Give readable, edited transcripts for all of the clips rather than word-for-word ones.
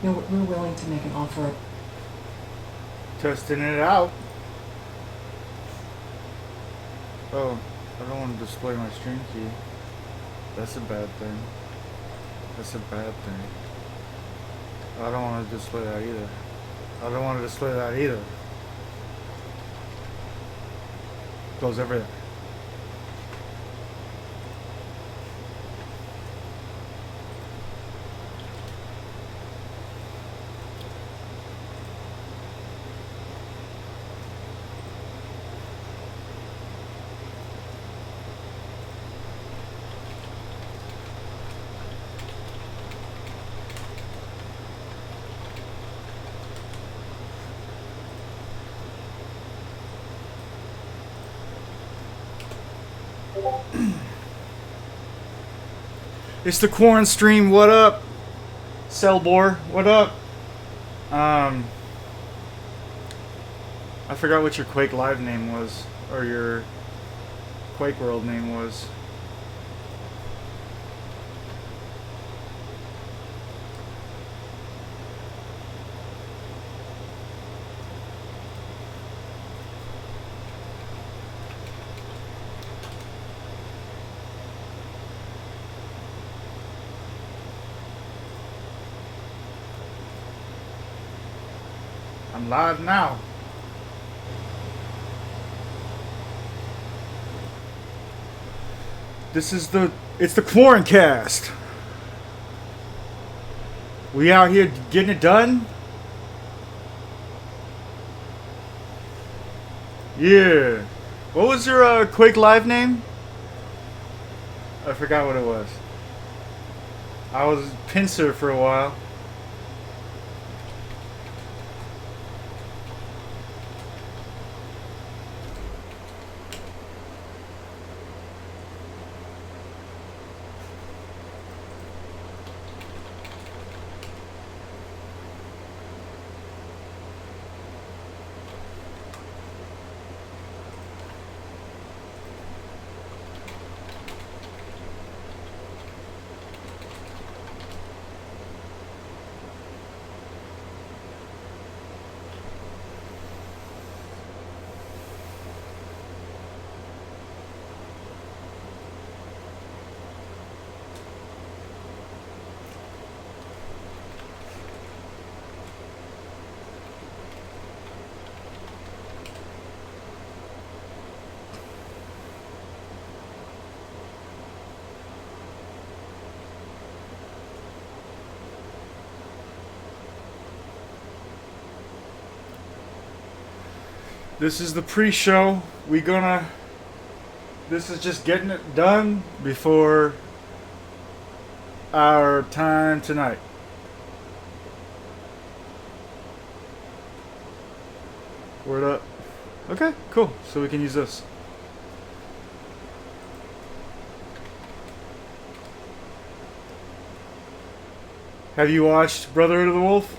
You know, we're willing to make an offer. Testing it out. Oh, I don't want to display my stream key. That's a bad thing. That's a bad thing. I don't want to display that either. I don't want to display that either. Close everything. It's the Quarren stream. What up? Cellbore. What up? I forgot what your Quake Live name was, or your Quake World name was. I'm live now. It's the Quarren cast. We out here getting it done? Yeah. What was your Quake Live name? I forgot what it was. I was Pincer for a while. This is the pre-show. This is just getting it done before our time tonight. Word up. Okay, cool. So we can use this. Have you watched Brotherhood of the Wolf?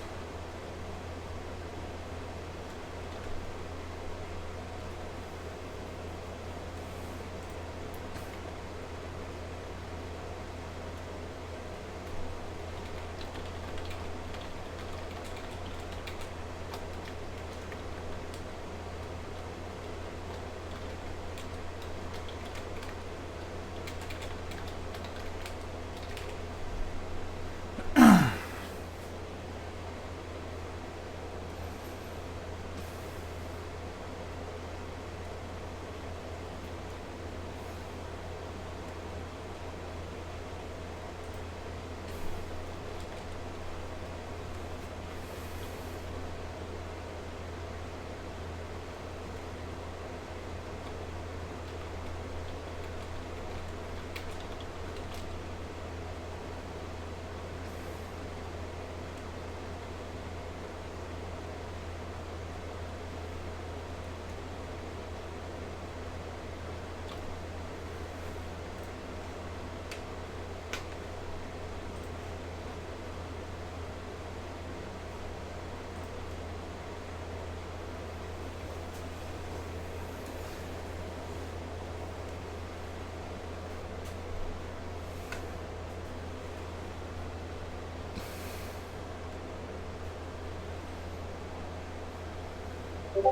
You're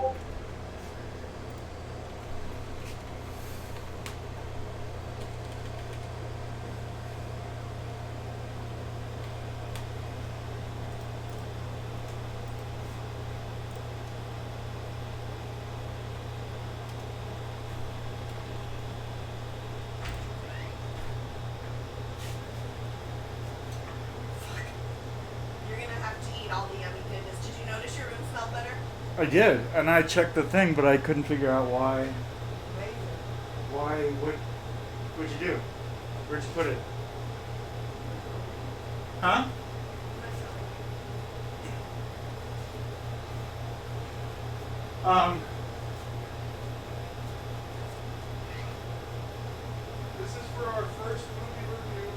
gonna have to eat all the yummy goodness. Did you notice your room smelled better? I did, and I checked the thing, but I couldn't figure out why. Amazing. What'd you do? Where'd you put it? Huh? This is for our first movie review.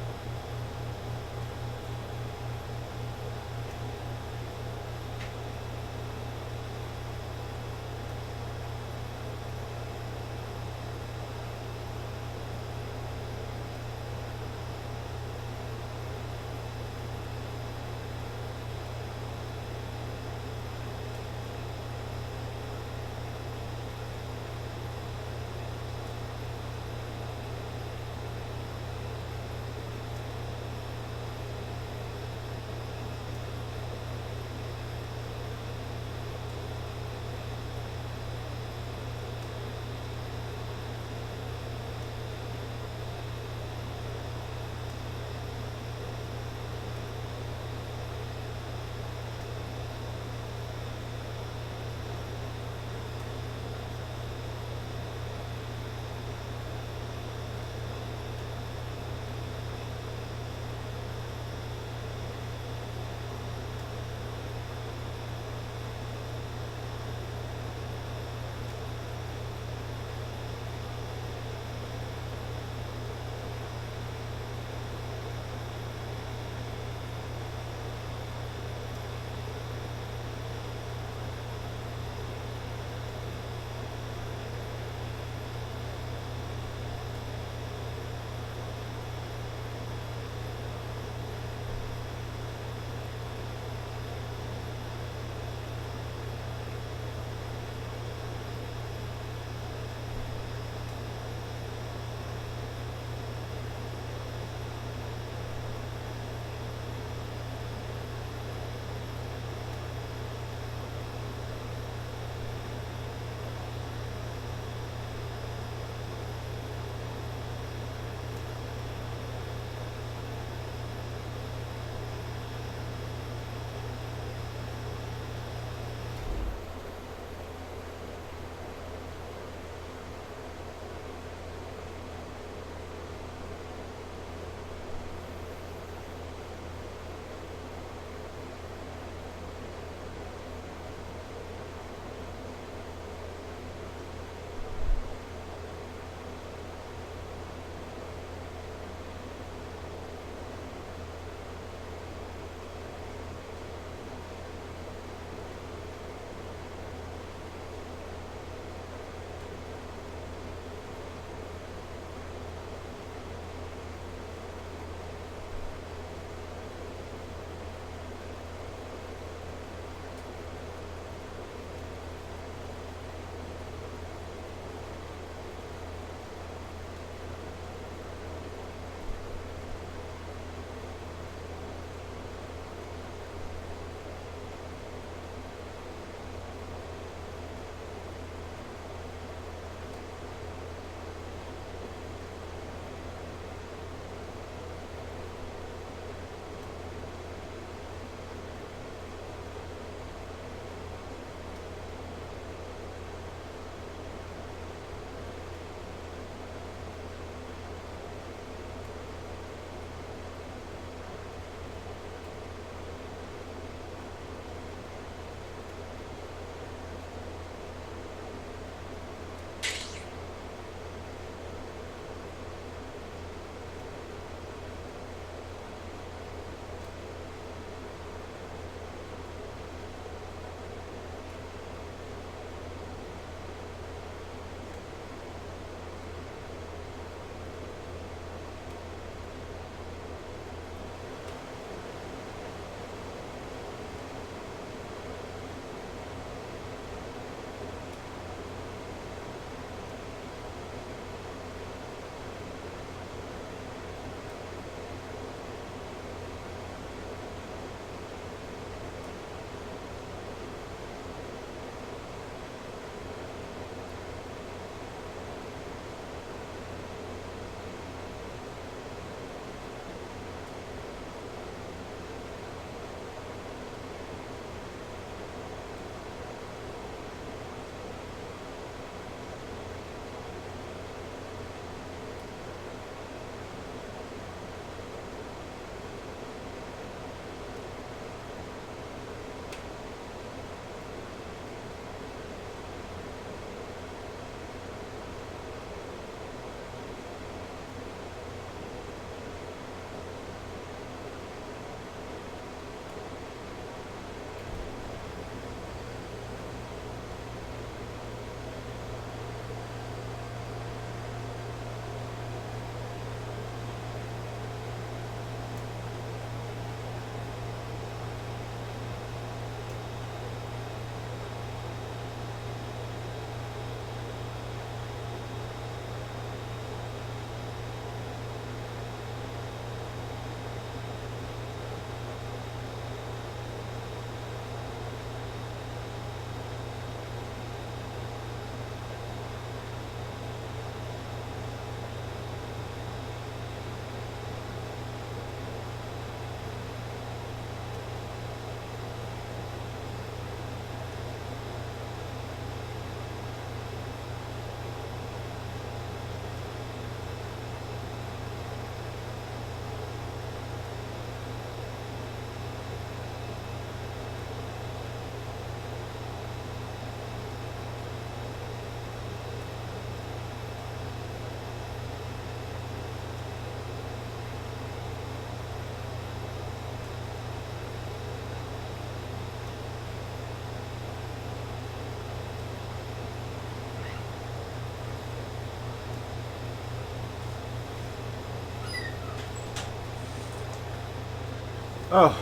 Oh,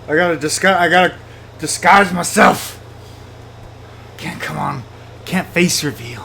I gotta disguise myself. Can't come on. Can't face reveal.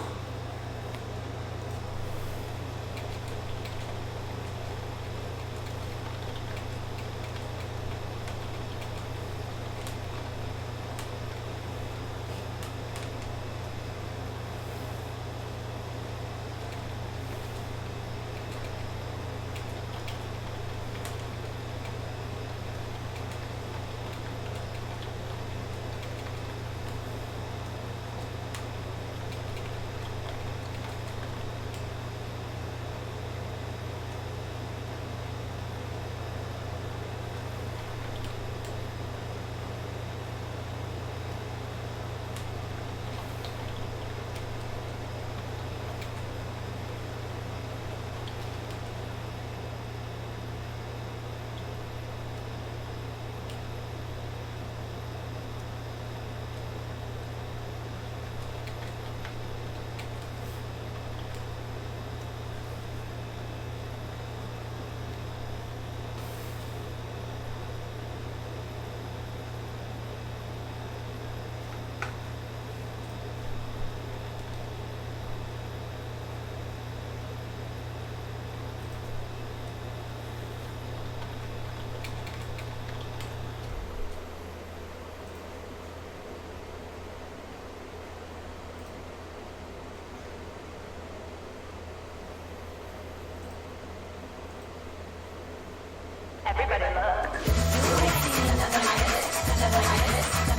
Everybody look.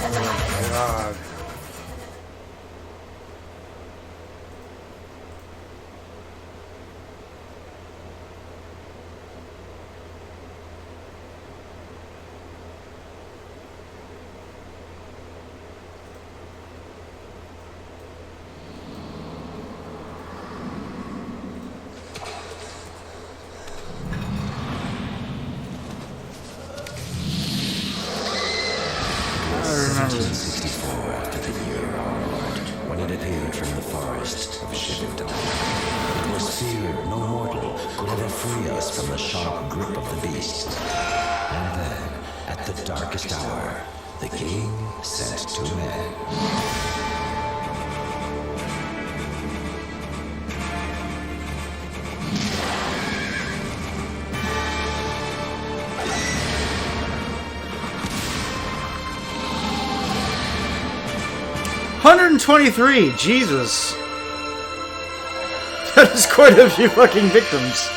Oh God. I remember. 1764, after the year of our Lord, when it appeared from the forest of Shivington. It was feared no mortal could ever free us from the sharp grip of the beast. And then, at the darkest hour, the king sent two men. 123, Jesus. That is quite a few fucking victims.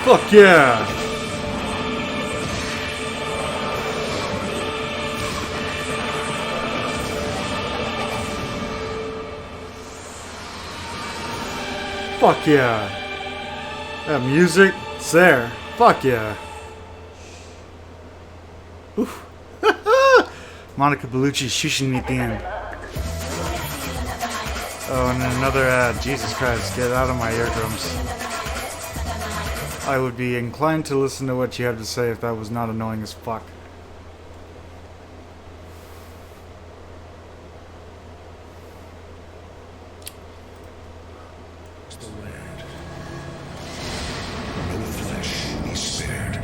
Fuck yeah! Fuck yeah! That music, it's there. Fuck yeah! Oof. Monica Bellucci shushing me at the end. Oh, and then another ad. Jesus Christ, get out of my eardrums. I would be inclined to listen to what you had to say if that was not annoying as fuck. The land. No flesh will be spared.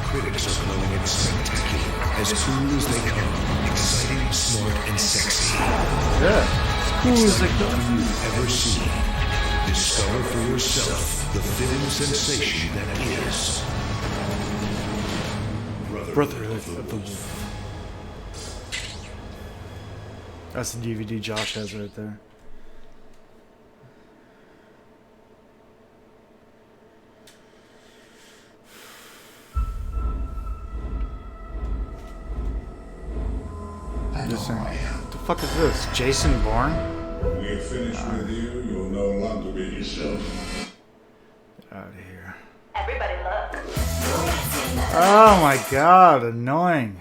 Critics are calling it spectacular, as cool as they come, exciting, smart, and sexy. Yeah. Cool as they come. Have you ever seen? Discover for yourself the film sensation that is Brotherhood of the Wolf. That's the DVD Josh has right there. Just saying. What the fuck is this? Jason Bourne? When we're finished with you, you'll no longer be yourself. Get out of here. Everybody look. Oh my god, annoying.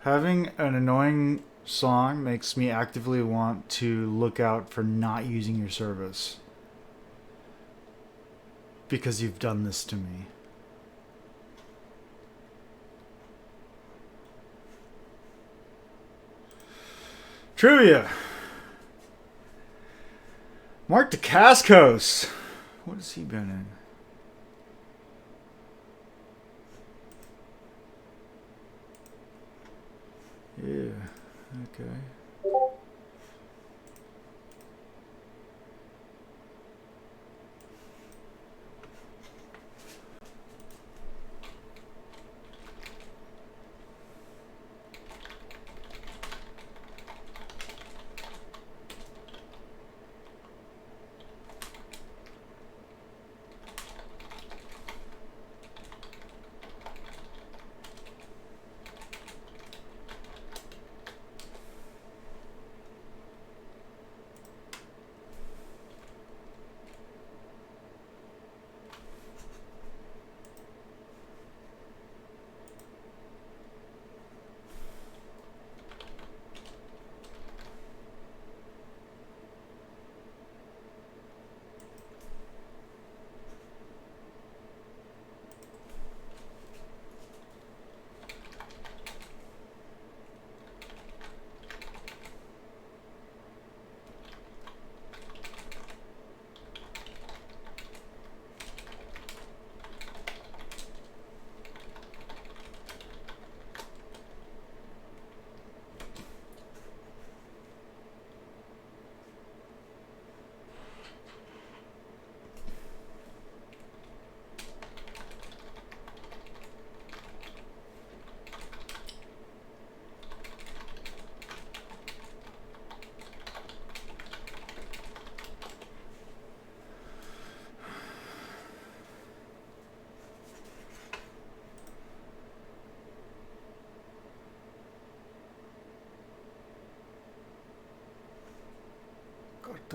Having an annoying song makes me actively want to look out for not using your service. Because you've done this to me. Trivia. Mark Dacascos. What has he been in? Yeah, okay.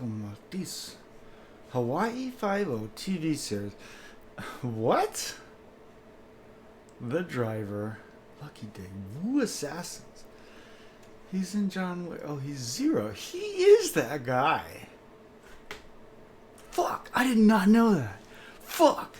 Maltese. Hawaii 5-0 TV series. What? The Driver. Lucky Day. Woo Assassins. He's in John Wick. Oh, he's Zero. He is that guy. Fuck. I did not know that. Fuck.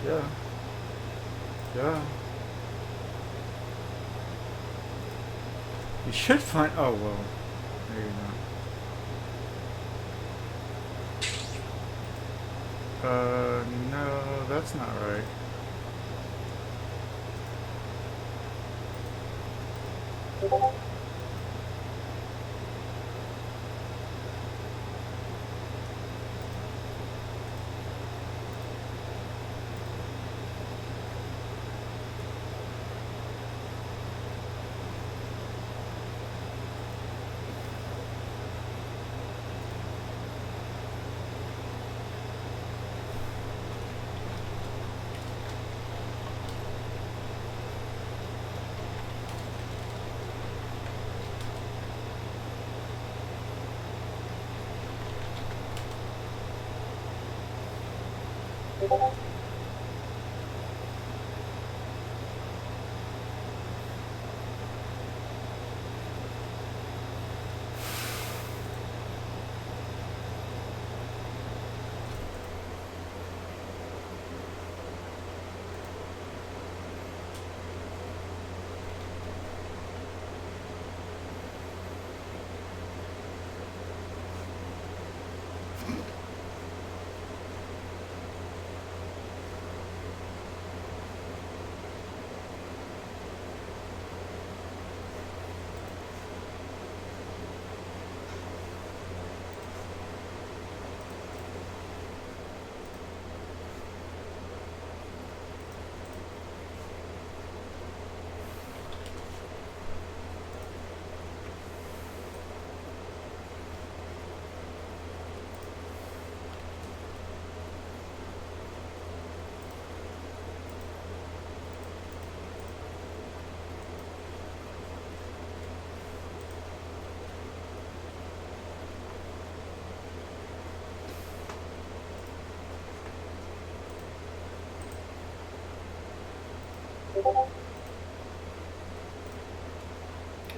Yeah. Yeah. You should find. Oh, well. Maybe not. No, that's not right.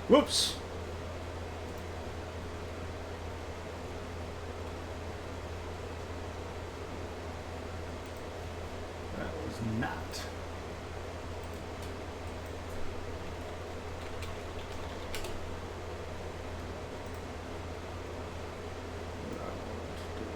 Whoops. That was not. what I wanted to do.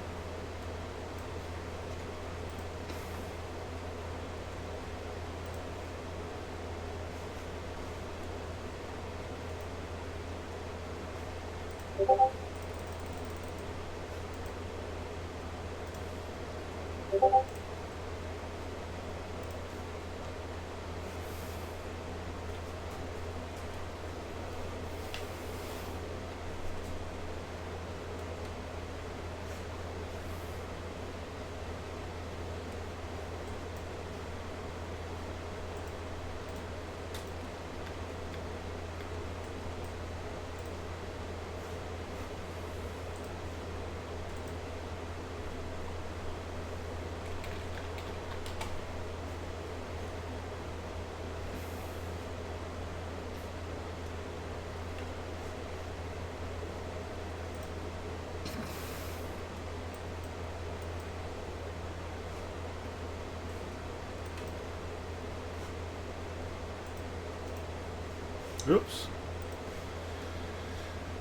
Oops.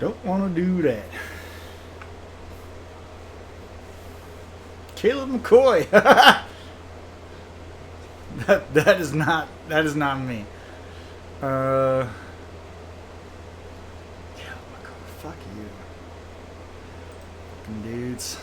Don't want to do that. Caleb McCoy. that is not me. Caleb McCoy, fuck you. Fucking dudes.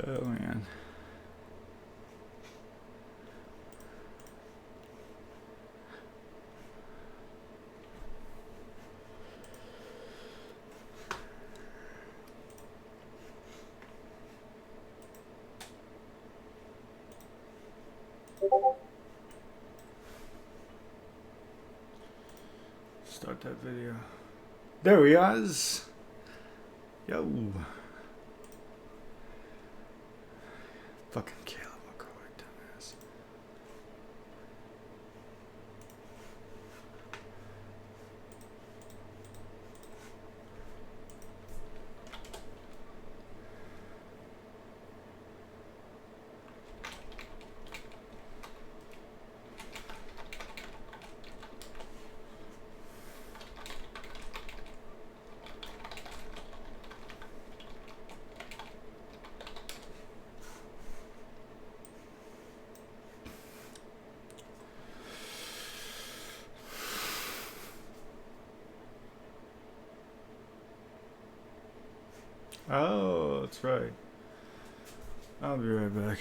Oh man. Start that video. There he is. Yo. Fucking Caleb McCoy, dumbass. Oh, that's right. I'll be right back.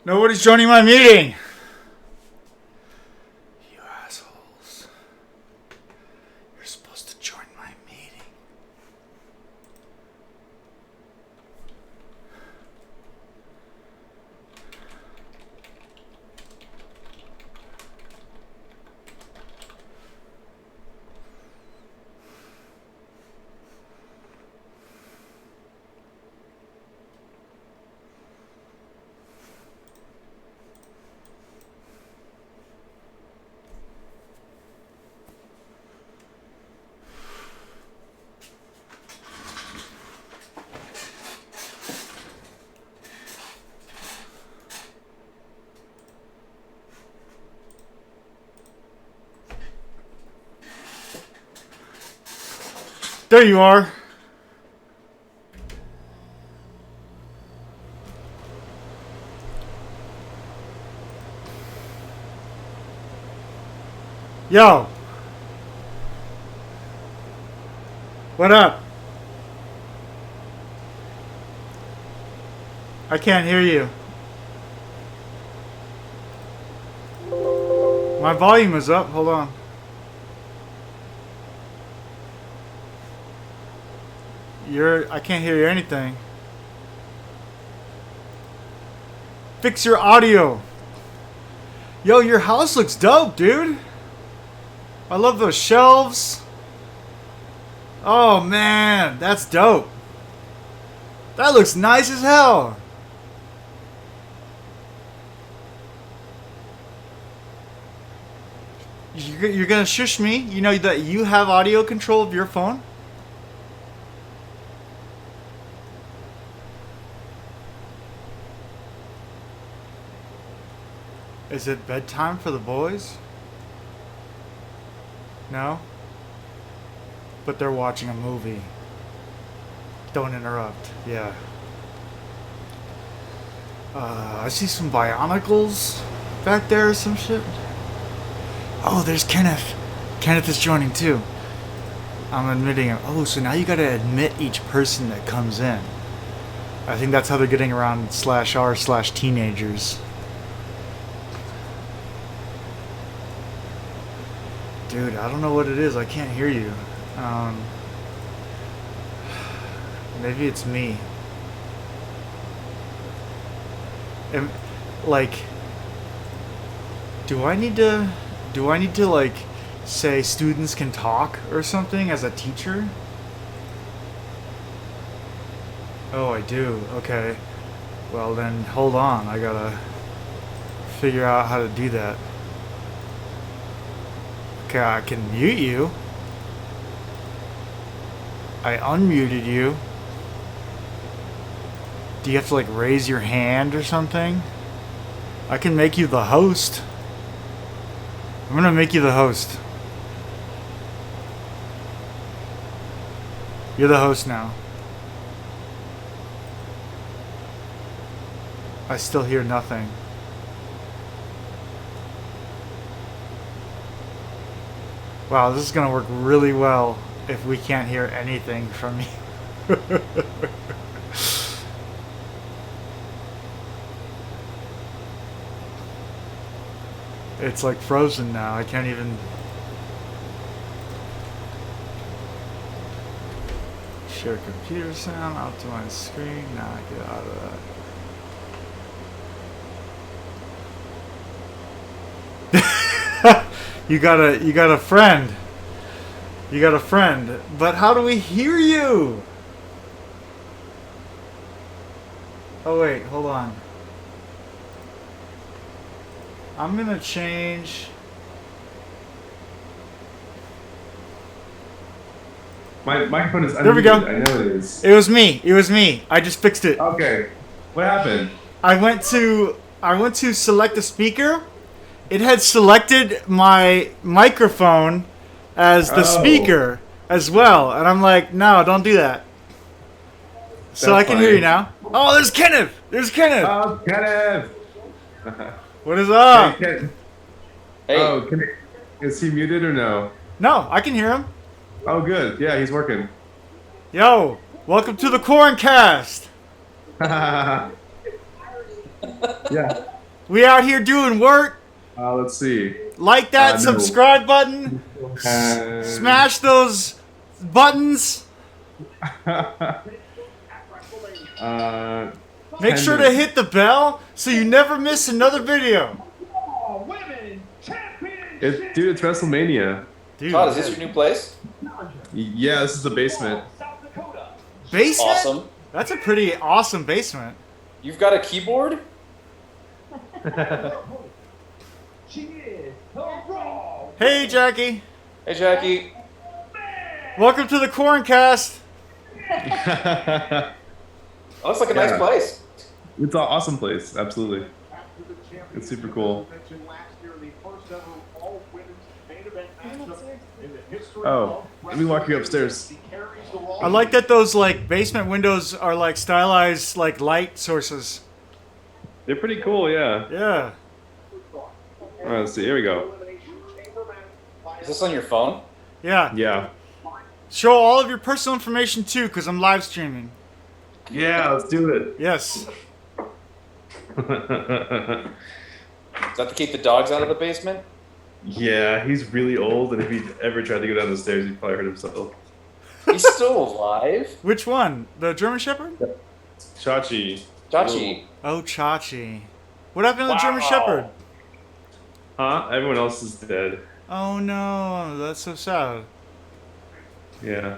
Nobody's joining my meeting. You assholes. You're supposed to join my meeting. There you are. Yo. What up? I can't hear you. My volume is up. Hold on. I can't hear you anything. Fix your audio. Yo, your house looks dope, dude. I love those shelves. Oh man, that's dope. That looks nice as hell. You're gonna shush me? You know that you have audio control of your phone? Is it bedtime for the boys? No? But they're watching a movie. Don't interrupt. Yeah. I see some Bionicles back there or some shit. Oh, there's Kenneth. Kenneth is joining too. I'm admitting him. Oh, so now you gotta admit each person that comes in. I think that's how they're getting around /r/teenagers. Dude, I don't know what it is. I can't hear you. Maybe it's me. Like, do I need to like say students can talk or something as a teacher? Oh, I do. Okay. Well then, hold on. I gotta figure out how to do that. Okay, I can mute you. I unmuted you. Do you have to like raise your hand or something? I can make you the host. I'm gonna make you the host. You're the host now. I still hear nothing. Wow, this is gonna work really well if we can't hear anything from you. It's like frozen now. I can't even... Share computer sound, optimize screen. Nah, get out of that. You got a friend. You got a friend. But how do we hear you? Oh wait, hold on. I'm gonna change. My microphone is unmuted. There we go. I know it is. It was me. It was me. I just fixed it. Okay. What happened? I went to select a speaker. It had selected my microphone as the speaker as well, and I'm like, no, don't do that. So I can hear you now. Oh, there's Kenneth. There's Kenneth. Oh, Kenneth. What is up? Hey, Ken. Hey. Oh, is he muted or no? No, I can hear him. Oh, good. Yeah, he's working. Yo, welcome to the Corncast. Yeah. We out here doing work. Let's see. Like that No. subscribe button. Smash those buttons. Make sure to hit the bell so you never miss another video. Dude, it's WrestleMania. Dude, Todd, is this your new place? Yeah, this is the basement. basement? Awesome. That's a pretty awesome basement. You've got a keyboard? Hey, Jackie. Hey, Jackie. Welcome to the Corncast. Oh, looks like a nice Yeah. place. It's an awesome place. Absolutely. It's super cool. Oh, let me walk you upstairs. I like that those like basement windows are like stylized like light sources. They're pretty cool, yeah. Yeah. All right, let's see. Here we go. Is this on your phone? Yeah. Yeah. Show all of your personal information too, because I'm live streaming. Yeah, let's do it. Yes. Is that to keep the dogs out of the basement? Yeah, he's really old, and if he ever tried to go down the stairs, he'd probably hurt himself. He's still alive? Which one? The German Shepherd? Chachi. Chachi. Oh, Chachi. What happened to the German Wow. Shepherd? Huh? Everyone else is dead. Oh no, that's so sad. Yeah.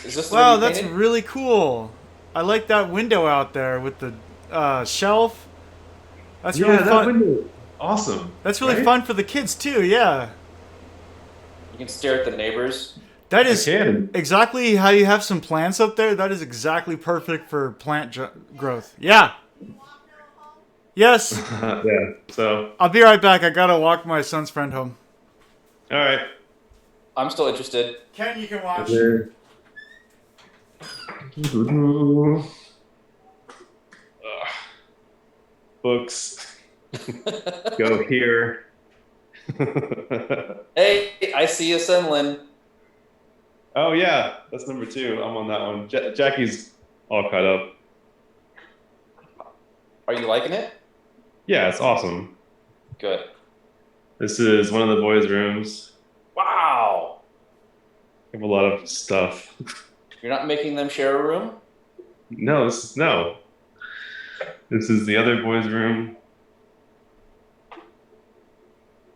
Is this Wow, the that's painted? really cool. I like that window out there with the shelf. That's really that fun. window. Awesome. That's really right? fun for the kids too. Yeah. You can stare at the neighbors. That is can. exactly how you have some plants up there. That is exactly perfect for plant growth. Yeah. Yes. Yeah. So, I'll be right back. I gotta walk my son's friend home. all right. I'm still interested. Ken, you can watch. There. Books. Go here. Hey, I see you, Senlin. Oh yeah, that's number 2. I'm on that one. Jackie's all caught up. Are you liking it? Yeah, it's awesome. Good. This is one of the boys' rooms. Wow. I have a lot of stuff. You're not making them share a room? No. This is the other boys' room.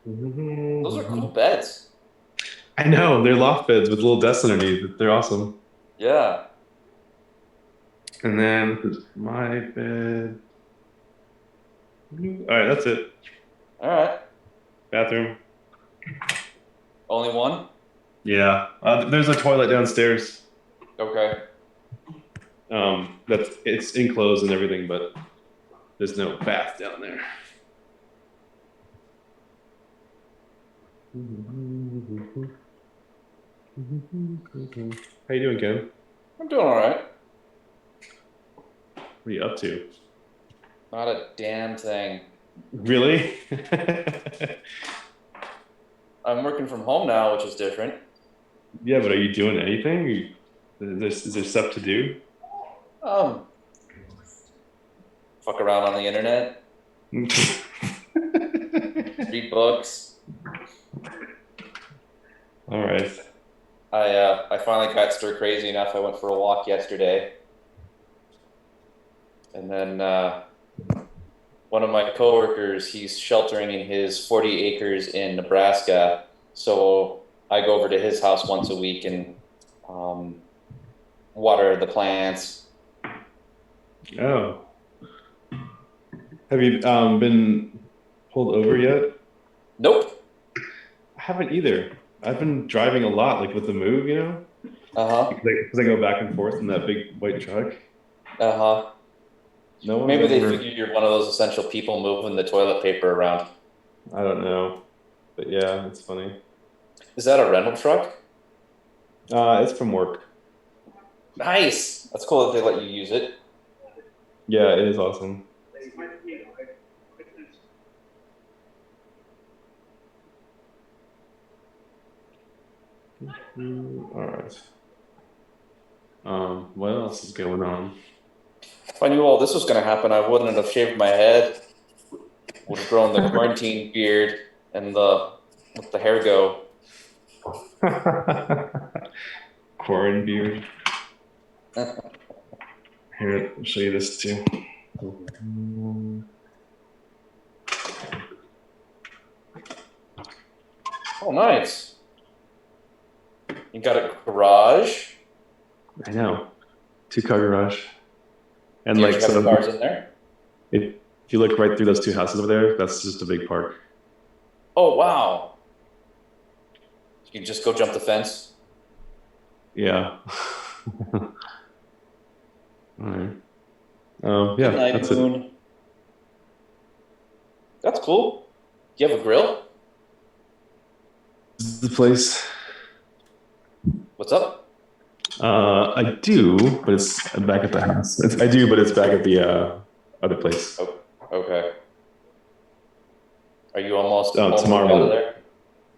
Those are cool beds. I know, they're loft beds with little desks underneath. They're awesome. Yeah. And then this is my bed. All right, that's it. All right. Bathroom. Only one? Yeah. There's a toilet downstairs. Okay. It's enclosed and everything, but there's no bath down there. How you doing, Ken? I'm doing all right. What are you up to? Not a damn thing. Really? I'm working from home now, which is different. Yeah, but are you doing anything? Is there stuff to do? Fuck around on the internet, read books. All right. I finally got stir crazy enough. I went for a walk yesterday, and then one of my coworkers, he's sheltering in his 40 acres in Nebraska, so I go over to his house once a week and water the plants. Oh. Have you been pulled over yet? Nope. I haven't either. I've been driving a lot, like with the move, you know? Uh-huh. Because I go back and forth in that big white truck. Uh-huh. No one Maybe they ever- figure you're one of those essential people moving the toilet paper around. I don't know. But yeah, it's funny. Is that a rental truck? It's from work. Nice. That's cool that they let you use it. Yeah, it is awesome. All right. What else is going on? If I knew all this was going to happen, I wouldn't have shaved my head. Would have grown the quarantine beard and let the hair go. Quarren beard. Here, I'll show you this too. Oh, nice. You got a garage. I know. 2-car garage. And Do you like have so cars in there? if you look right through those 2 houses over there, that's just a big park. Oh, wow. You can just go jump the fence. Yeah. All right. Yeah, Night that's moon. it. That's cool. Do you have a grill? This is the place. What's up? I do, but it's back at the house. I do, but it's back at the other place. Oh, okay. Are you almost Tomorrow. out of there?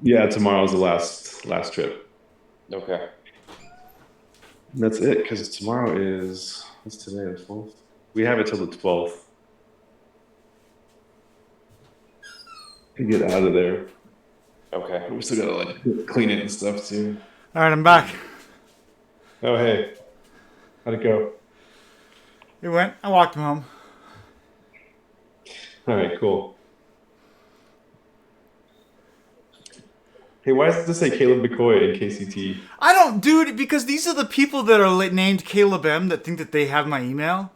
Yeah, tomorrow's the last trip. Okay. And that's it, because tomorrow is, what's today, the 12th? We have it till the 12th. To get out of there. Okay. We still gotta like clean it and stuff too. All right, I'm back. Oh hey, how'd it go? It went. I walked him home. All right, cool. Hey, why does this say Caleb McCoy in KCT? I don't, dude, because these are the people that are named Caleb M that think that they have my email,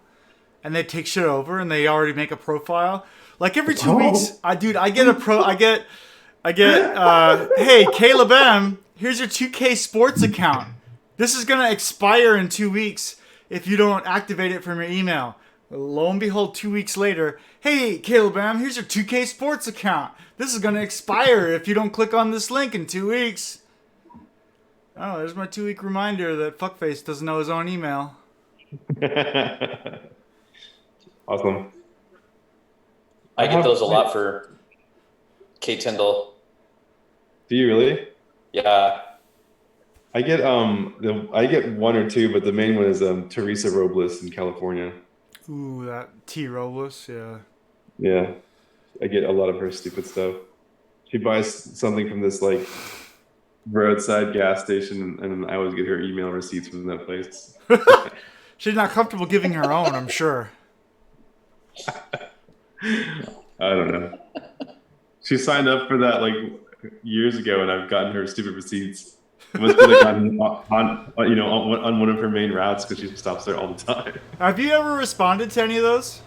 and they take shit over and they already make a profile. Like every 2 weeks, I get hey, Caleb M, here's your 2K sports account. This is gonna expire in 2 weeks if you don't activate it from your email. Lo and behold, 2 weeks later, hey, Caleb M, here's your 2K sports account. This is gonna expire if you don't click on this link in 2 weeks. Oh, there's my 2 week reminder that fuckface doesn't know his own email. Awesome. I get those a lot for Kate Tyndall. Do you really? Yeah. I get I get 1 or 2, but the main one is Teresa Robles in California. Ooh, that T. Robles, yeah. Yeah, I get a lot of her stupid stuff. She buys something from this like roadside gas station, and I always get her email receipts from that place. She's not comfortable giving her own, I'm sure. I don't know. She signed up for that like years ago, and I've gotten her stupid receipts. It must be like on one of her main routes because she stops there all the time. Have you ever responded to any of those?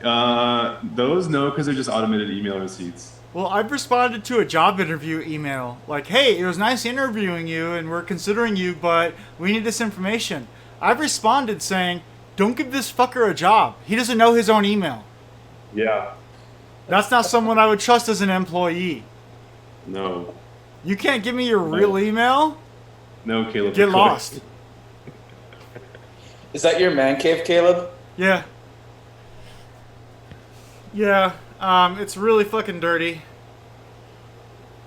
Those no, because they're just automated email receipts. Well, I've responded to a job interview email. Like, hey, it was nice interviewing you and we're considering you, but we need this information. I've responded saying, don't give this fucker a job. He doesn't know his own email. Yeah. That's not someone I would trust as an employee. No. You can't give me your real email? No, Caleb. Get lost. Is that your man cave, Caleb? Yeah. Yeah. It's really fucking dirty.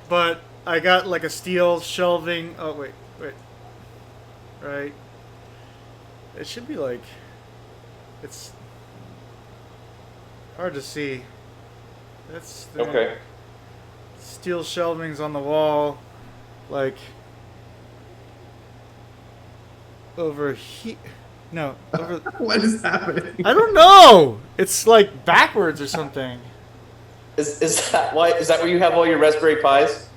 But I got like a steel shelving. Oh, wait. Right. It should be like. It's hard to see. That's the Okay. steel shelvings on the wall. Like. Over here. No. Over. What is happening? I don't know. It's like backwards or something. Is that why? Is that where you have all your Raspberry Pis?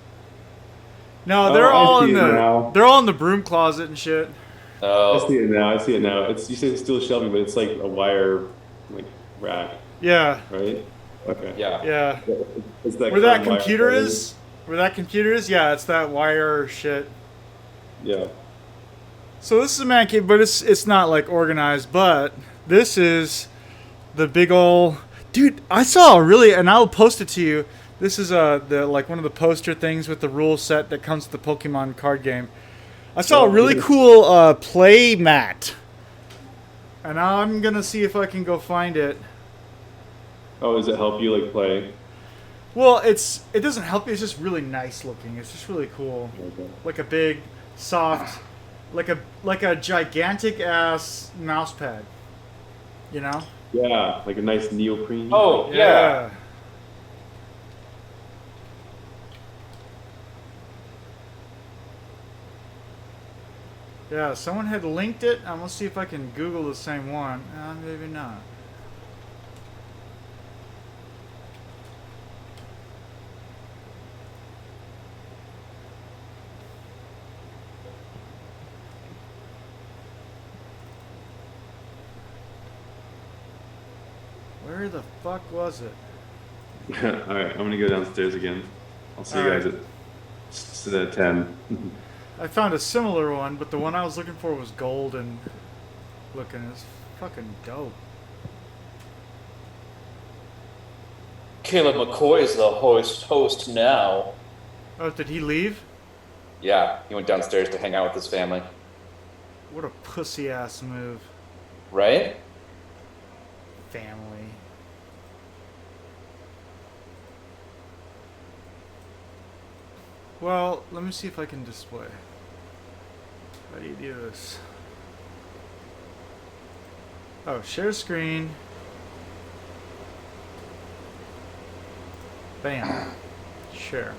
No, they're all in the broom closet and shit. Oh. I see it now. It's, you say it's still shelving, but it's like a wire like rack. Yeah. Right? Okay. Yeah. Yeah. It's that Where that wire computer thing. is? Where that computer is? Yeah, it's that wire shit. Yeah. So this is a man cave, but it's not like organized, but this is the big ol' dude, I saw and I'll post it to you. This is the like one of the poster things with the rule set that comes with the Pokemon card game. I saw a really cool play mat. And I'm gonna see if I can go find it. Oh, does it help you like play? Well, it doesn't help you, it's just really nice looking. It's just really cool. Okay. Like a big, soft, like a gigantic ass mouse pad. You know? Yeah, like a nice neoprene. Oh, yeah. Yeah, someone had linked it. I'm gonna see if I can Google the same one. Maybe not. Where the fuck was it? All right, I'm gonna go downstairs again. I'll see you guys at 10. I found a similar one, but the one I was looking for was gold and looking. It's fucking dope. Caleb McCoy is the host now. Oh, did he leave? Yeah, he went downstairs to hang out with his family. What a pussy ass move. Right? Family. Well, let me see if I can display. How do you do this? Oh, share screen. Bam. Share.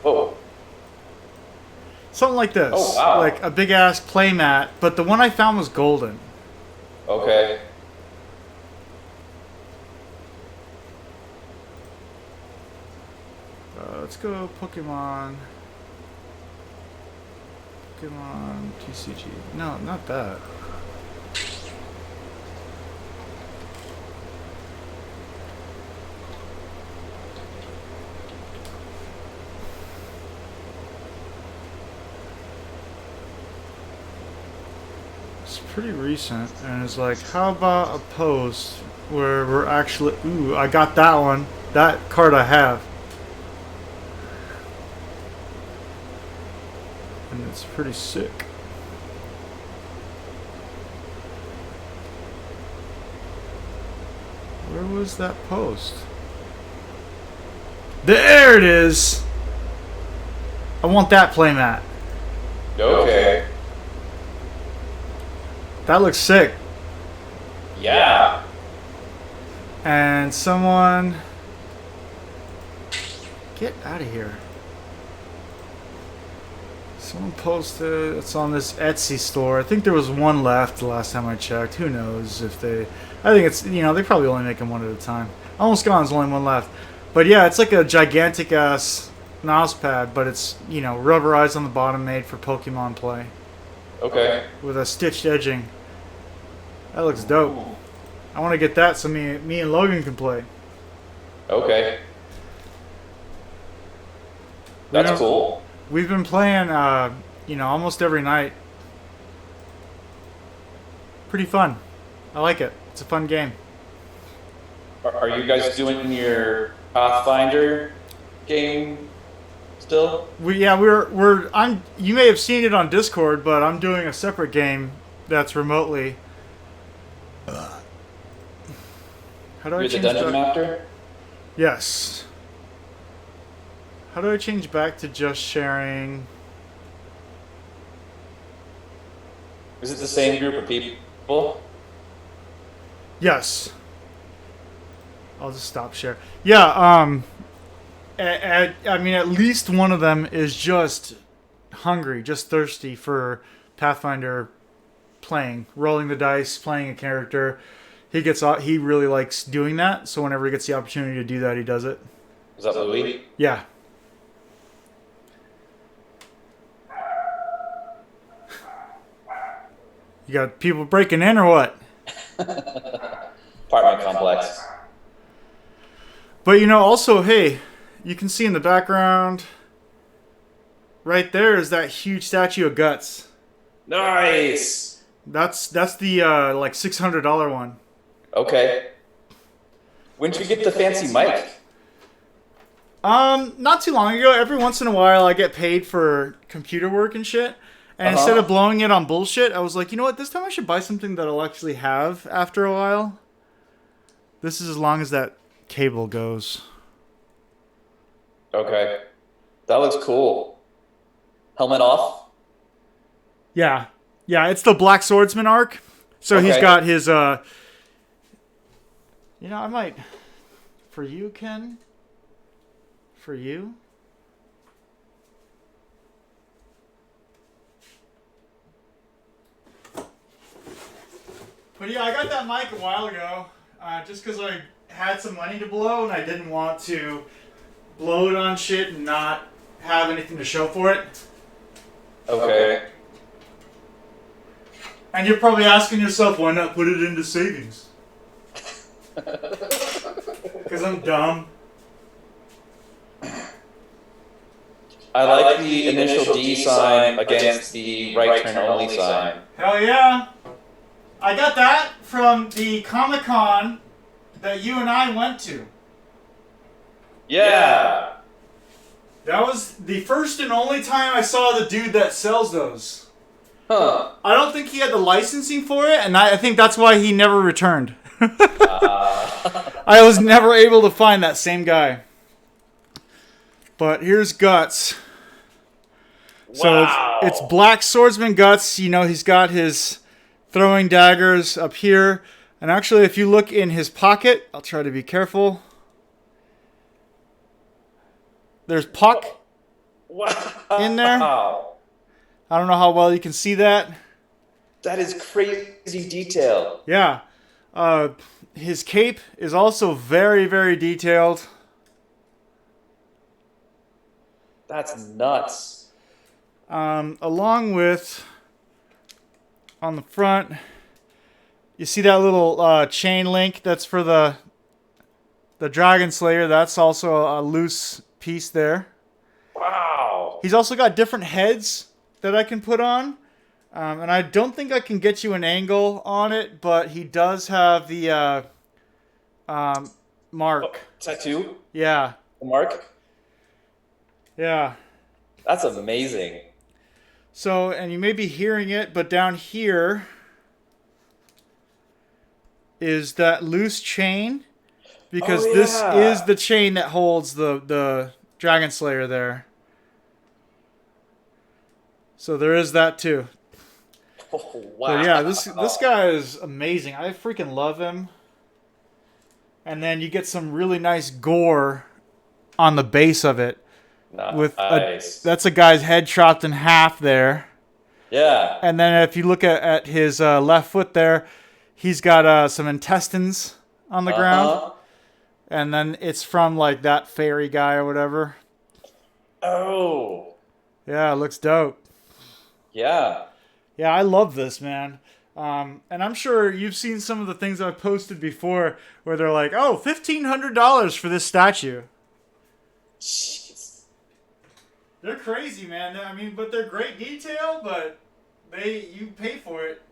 Oh. Something like this. Oh, wow. Like a big ass playmat, but the one I found was golden. Okay. Let's go Pokemon. Pokemon TCG. No, not that. It's pretty recent, and it's like, how about a post where we're actually... Ooh, I got that one. That card I have. And it's pretty sick. Where was that post? There it is! I want that playmat. Okay. That looks sick. Yeah. And someone... Get out of here. Someone posted, it's on this Etsy store. I think there was one left the last time I checked. Who knows if they... I think it's, you know, they probably only make them one at a time. Almost gone, there's only one left. But yeah, it's like a gigantic ass mouse pad, but it's, you know, rubberized on the bottom, made for Pokemon play. Okay. With a stitched edging. That looks dope. I want to get that so me and Logan can play. Okay. That's cool. We've been playing, you know, almost every night. Pretty fun. I like it. It's a fun game. Are you guys doing your Pathfinder game still? You may have seen it on Discord, but I'm doing a separate game that's remotely. How do I You're the change dungeon back? master? Yes. How do I change back to just sharing? Is it the same group of people? Yes. I'll just stop share. Yeah, I mean, at least one of them is just hungry, just thirsty for Pathfinder playing, rolling the dice, playing a character. He really likes doing that, so whenever he gets the opportunity to do that, he does it. Is that Louis? Yeah. You got people breaking in or what? Apartment complex. But you know, also, hey, you can see in the background, right there is that huge statue of Guts. Nice. That's the like $600 one. Okay. When did you get the fancy mic? Not too long ago. Every once in a while, I get paid for computer work and shit. And instead of blowing it on bullshit, I was like, you know what? This time I should buy something that I'll actually have after a while. This is as long as that cable goes. Okay. That looks cool. Helmet off? Yeah. Yeah, it's the Black Swordsman arc. So he's got his You know, I might. For you, Ken. For you. But yeah, I got that mic a while ago, just because I had some money to blow and I didn't want to blow it on shit and not have anything to show for it. Okay. And you're probably asking yourself, why not put it into savings? Because I'm dumb. I like the initial D sign against the right turn only sign. Hell yeah! I got that from the Comic-Con that you and I went to. Yeah. That was the first and only time I saw the dude that sells those. Huh. I don't think he had the licensing for it, and I think that's why he never returned. I was never able to find that same guy. But here's Guts. So Wow. it's Black Swordsman Guts. You know, he's got his throwing daggers up here. And actually, if you look in his pocket, I'll try to be careful. There's Puck in there. Wow. I don't know how well you can see that. That is crazy detail. Yeah. His cape is also very, very detailed. That's nuts. Along with, on the front, you see that little chain link that's for the Dragon Slayer. That's also a loose piece there. Wow. He's also got different heads that I can put on. And I don't think I can get you an angle on it, but he does have the mark. Tattoo? Yeah. The mark? Yeah. That's amazing. So, and you may be hearing it, but down here is that loose chain. Because this is the chain that holds the Dragon Slayer there. So there is that too. Oh, wow. But yeah, this guy is amazing. I freaking love him. And then you get some really nice gore on the base of it. Nice. That's a guy's head chopped in half there. Yeah. And then if you look at his left foot there, he's got some intestines on the ground. And then it's from like that fairy guy or whatever. Oh. Yeah, it looks dope. Yeah. Yeah, I love this, man. And I'm sure you've seen some of the things I've posted before where they're like, oh, $1,500 for this statue. Jeez. They're crazy, man. I mean, but they're great detail, but you pay for it.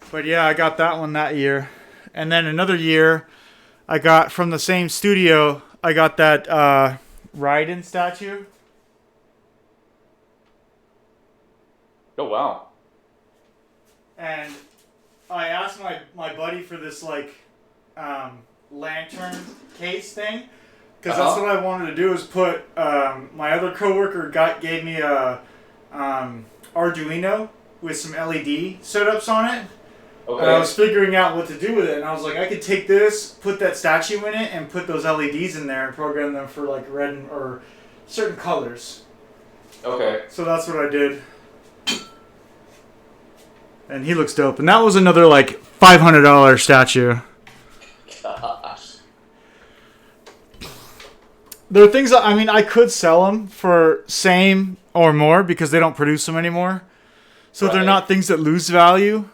But yeah, I got that one that year. And then another year, I got from the same studio, I got that Raiden statue. Oh, wow. And I asked my buddy for this, like, lantern case thing. Because that's what I wanted to do is put, my other coworker gave me a Arduino with some LED setups on it. Okay. And I was figuring out what to do with it, and I was like, I could take this, put that statue in it, and put those LEDs in there and program them for like red or certain colors. Okay. So that's what I did. And he looks dope. And that was another like $500 statue. Gosh. There are things that, I mean, I could sell them for same or more because they don't produce them anymore. So they're not things that lose value.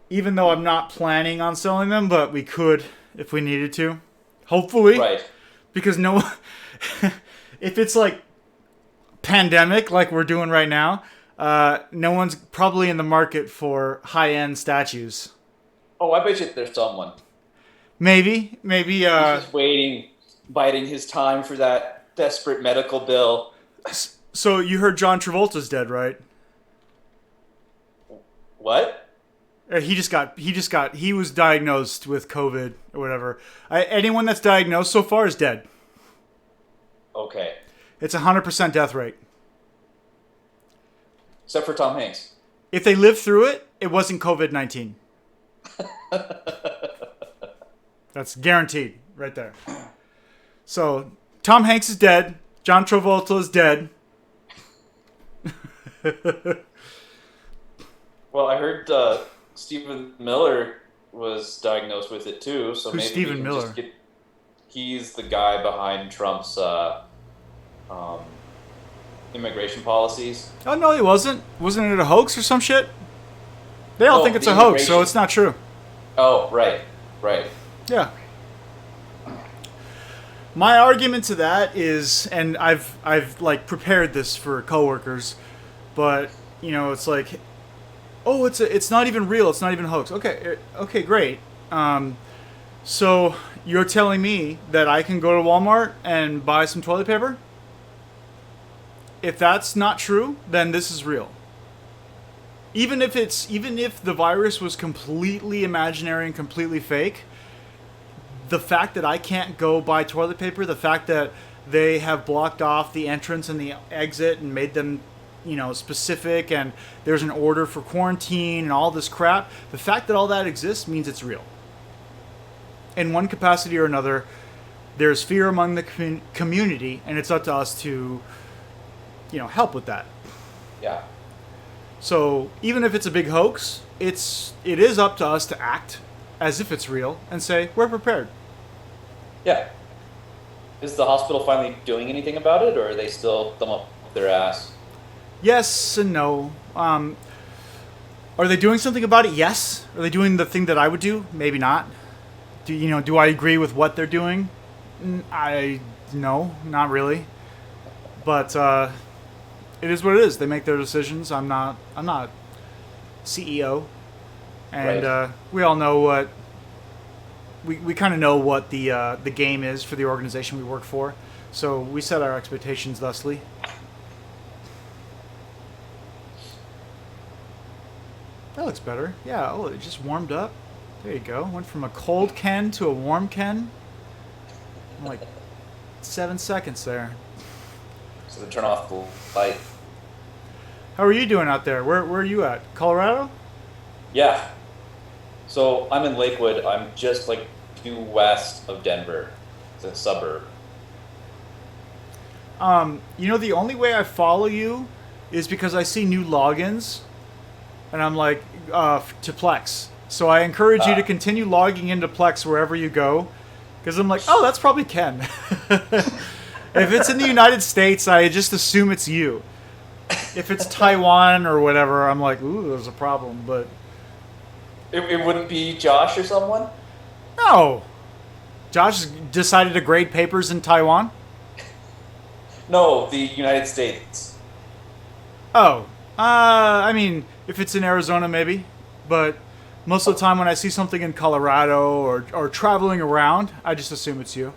Even though I'm not planning on selling them, but we could if we needed to. Hopefully. Right. Because if it's like pandemic like we're doing right now, no one's probably in the market for high-end statues. Oh, I bet you there's someone. Maybe. He's just waiting, biding his time for that desperate medical bill. So you heard John Travolta's dead, right? What? He was diagnosed with COVID or whatever. Anyone that's diagnosed so far is dead. Okay. It's 100% death rate. Except for Tom Hanks. If they lived through it, it wasn't COVID-19. That's guaranteed right there. So Tom Hanks is dead. John Travolta is dead. Well, I heard Stephen Miller was diagnosed with it too. So Who's maybe Stephen we can Miller? just get. He's the guy behind Trump's immigration policies. Oh no, he wasn't. Wasn't it a hoax or some shit? They all No, think it's the a hoax, so immigration- it's not true. Oh, right. Yeah. My argument to that is, and I've like prepared this for coworkers, but you know, it's like, oh, it's not even real. It's not even a hoax. Okay, great. So you're telling me that I can go to Walmart and buy some toilet paper? If that's not true, then this is real. Even if the virus was completely imaginary and completely fake, the fact that I can't go buy toilet paper, the fact that they have blocked off the entrance and the exit and made them, you know, specific, and there's an order for quarantine and all this crap, the fact that all that exists means it's real. In one capacity or another, there's fear among the community, and it's up to us to, you know, help with that. Yeah. So even if it's a big hoax, it is up to us to act as if it's real and say we're prepared. Yeah. Is the hospital finally doing anything about it, or are they still thumb up their ass? Yes and no. Are they doing something about it? Yes. Are they doing the thing that I would do? Maybe not. Do I agree with what they're doing? No, not really. But it is what it is. They make their decisions. I'm not CEO, and Right. We all know what we kind of know what the game is for the organization we work for. So we set our expectations thusly. That looks better. Yeah. Oh, it just warmed up. There you go. Went from a cold Ken to a warm Ken. In like 7 seconds there. So they turn off the light. How are you doing out there? Where are you at? Colorado? Yeah. So I'm in Lakewood. I'm just like due west of Denver. It's a suburb. The only way I follow you is because I see new logins, and I'm like, to Plex. So I encourage you to continue logging into Plex wherever you go, because I'm like, oh, that's probably Ken. If it's in the United States, I just assume it's you. If it's Taiwan or whatever, I'm like, ooh, there's a problem. But It wouldn't be Josh or someone? no, Josh decided to grade papers in Taiwan. No, the United States. Oh, I mean, if it's in Arizona, maybe. But most of the time when I see something in Colorado or traveling around, I just assume it's you.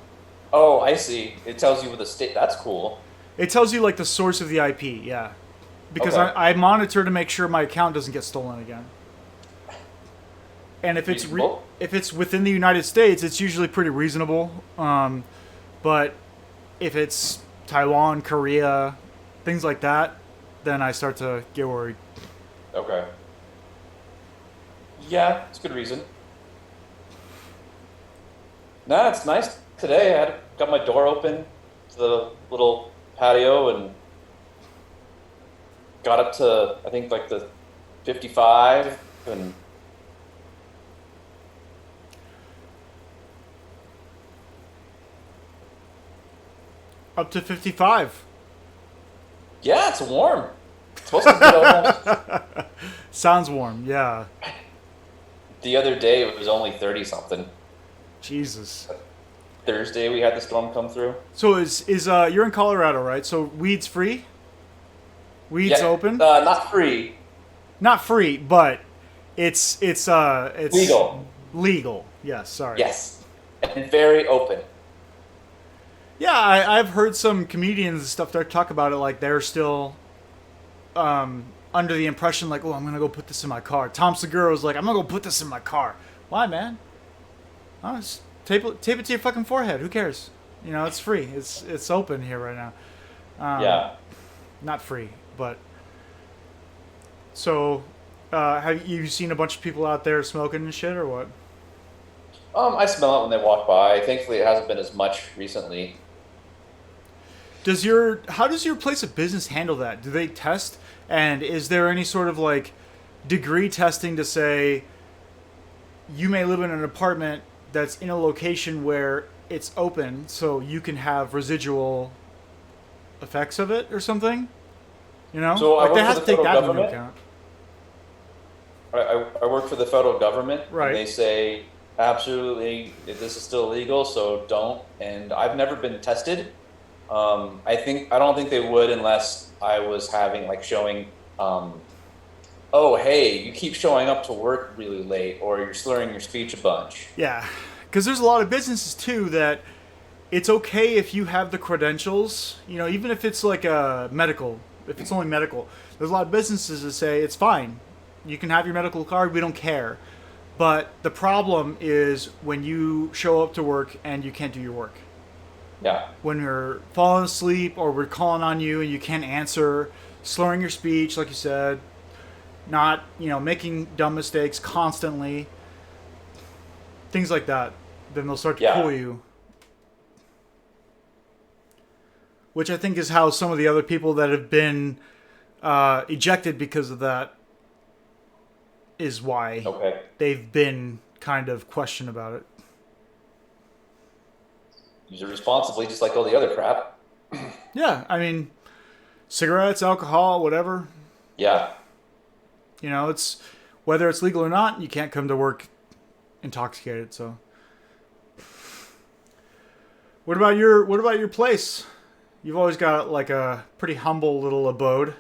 Oh, I see. It tells you with the state. That's cool. It tells you, like, the source of the IP, yeah. Because Okay. I monitor to make sure my account doesn't get stolen again. And if it's Reasonable. if it's within the United States, it's usually pretty reasonable. But if it's Taiwan, Korea, things like that, then I start to get worried. Okay. Yeah, it's a good reason. Nah, it's nice today. Got my door open to the little patio and got up to, I think, like the 55 and Up to 55. yeah, it's warm. It's supposed to be almost. Sounds warm, yeah. The other day it was only 30 something. Jesus. Thursday we had the storm come through. So is you're in Colorado, right? So weed's free? Weed's open? Not free. Not free, but it's Legal. Legal. Yes, sorry. Yes. And very open. Yeah, I've heard some comedians and stuff that talk about it like they're still under the impression like, oh, I'm gonna go put this in my car. Tom Segura's like, I'm gonna go put this in my car. Why, man? Oh, just tape it to your fucking forehead. Who cares? You know, it's free. It's open here right now. Yeah. Not free, but so have you seen a bunch of people out there smoking and shit or what? I smell it when they walk by. Thankfully, it hasn't been as much recently. How does your place of business handle that? Do they test? And is there any sort of like degree testing to say you may live in an apartment that's in a location where it's open, so you can have residual effects of it or something? You know, So I like they work have for to the take federal that into government. account. I work for the federal government, Right. and they say absolutely this is still illegal, so don't. And I've never been tested. I don't think they would unless I was having like showing. Oh, hey, you keep showing up to work really late, or you're slurring your speech a bunch. Yeah, because there's a lot of businesses too that it's okay if you have the credentials. You know, even if it's like a medical, if it's only medical, there's a lot of businesses that say it's fine. You can have your medical card. We don't care. But the problem is when you show up to work and you can't do your work. Yeah. When you're falling asleep or we're calling on you and you can't answer, slurring your speech, like you said, not, making dumb mistakes constantly, things like that, then they'll start to pull you. Which I think is how some of the other people that have been ejected because of that is why they've been kind of questioned about it. Use it responsibly, just like all the other crap. Yeah, I mean, cigarettes, alcohol, whatever. Yeah. It's whether it's legal or not, you can't come to work intoxicated. So, what about your place? You've always got like a pretty humble little abode.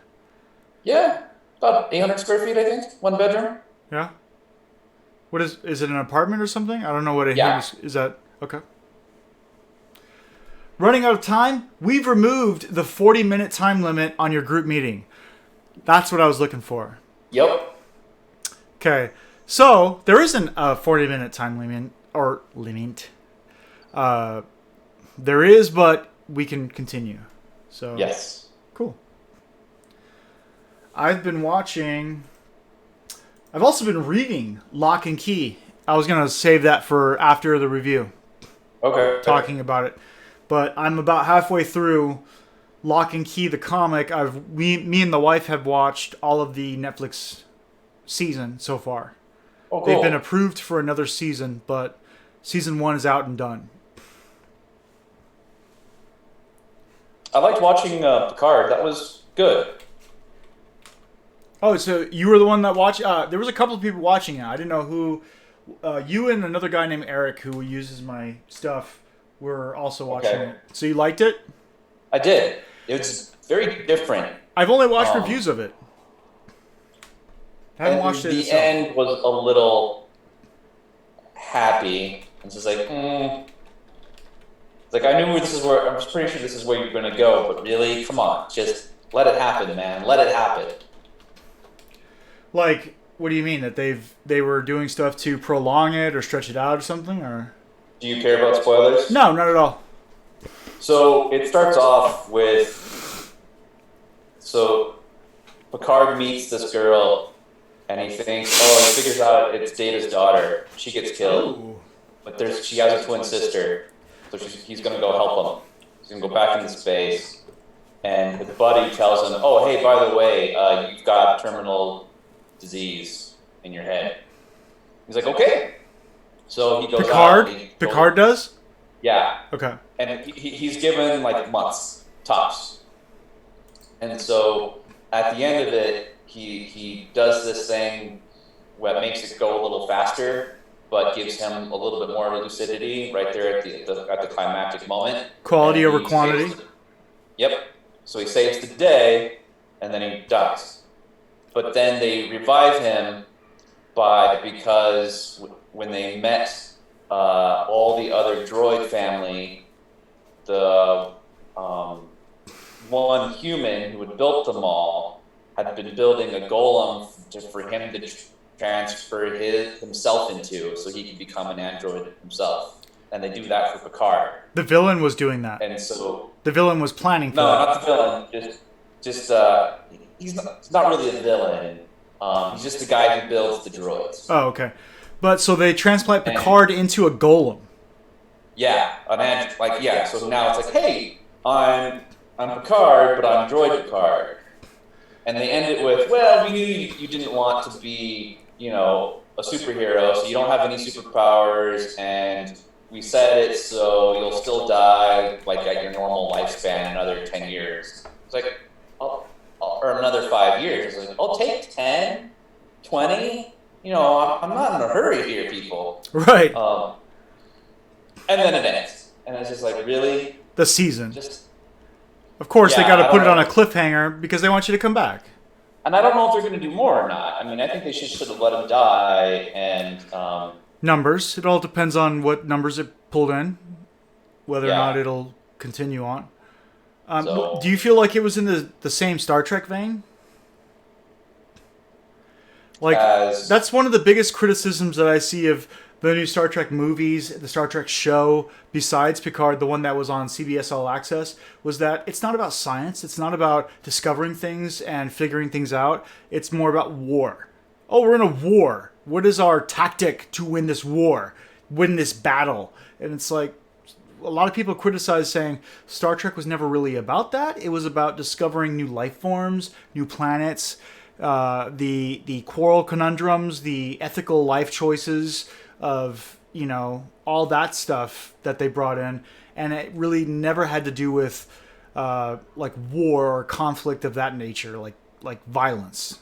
Yeah, about 800 square feet, I think. 1 bedroom. Yeah. What is it an apartment or something? I don't know what it is that. Okay. Running out of time, we've removed the 40-minute time limit on your group meeting. That's what I was looking for. Yep. Okay. So, there isn't a 40-minute time limit or limit. There is, but we can continue. So yes. Cool. I've also been reading Lock and Key. I was going to save that for after the review. Okay. Talking about it. But I'm about halfway through Lock and Key, the comic. Me and the wife have watched all of the Netflix season so far. Oh, cool. They've been approved for another season, but season 1 is out and done. I liked watching Picard. That was good. Oh, so you were the one that watched... there was a couple of people watching it. I didn't know who... you and another guy named Eric, who uses my stuff, were also watching it. So you liked it? I did. It was very different. I've only watched reviews of it. I haven't watched it The itself. end was a little happy. It's just like, It's like, I was pretty sure this is where you're going to go, but really, come on, just let it happen, man. Let it happen. Like, what do you mean? That they were doing stuff to prolong it or stretch it out or something? Or Do you care about spoilers? no, not at all. So it starts off with, Picard meets this girl, and he figures out it's Data's daughter. She gets killed, but she has a twin sister, so he's gonna go help him. He's gonna go back into space, and his buddy tells him, "Oh, hey, by the way, you've got terminal disease in your head." He's like, "Okay." So he goes Picard? out. Picard does? Yeah. Okay. And he's given like months, tops. And so at the end of it, he does this thing that makes it go a little faster, but gives him a little bit more lucidity right there at the climactic moment. Quality over quantity? Yep. So he saves the day, and then he dies. But then they revive him because when they met all the other droid family, the one human who had built them all had been building a golem for him to transfer himself into, so he could become an android himself. And they do that for Picard. The villain was doing that. And so the villain was planning for no, that. not the villain. He's not really a villain. He's just the guy who builds the droids. Oh, okay. But so they transplant Picard into a golem. Yeah, So now it's like, hey, I'm Picard, but I'm droid Picard. And they end it with, well, we knew you didn't want to be, a superhero, so you don't have any superpowers, and we said it so you'll still die like at your normal lifespan another 10 years. It's like, or another 5 years. It's like, I'll take 10, 20. I'm not in a hurry here, people. Right. And then it ends. And it's just like, really? The season. Of course, they got to put it on a cliffhanger because they want you to come back. And I don't know if they're going to do more or not. I mean, I think they should have let him die and... numbers. It all depends on what numbers it pulled in, whether or not it'll continue on. Do you feel like it was in the same Star Trek vein? Like, that's one of the biggest criticisms that I see of the new Star Trek movies, the Star Trek show, besides Picard, the one that was on CBS All Access, was that it's not about science. It's not about discovering things and figuring things out. It's more about war. Oh, we're in a war. What is our tactic to win this war, win this battle? And it's like, a lot of people criticize saying Star Trek was never really about that. It was about discovering new life forms, new planets, the quarrel conundrums, the ethical life choices of, all that stuff that they brought in. And it really never had to do with like war or conflict of that nature, like violence.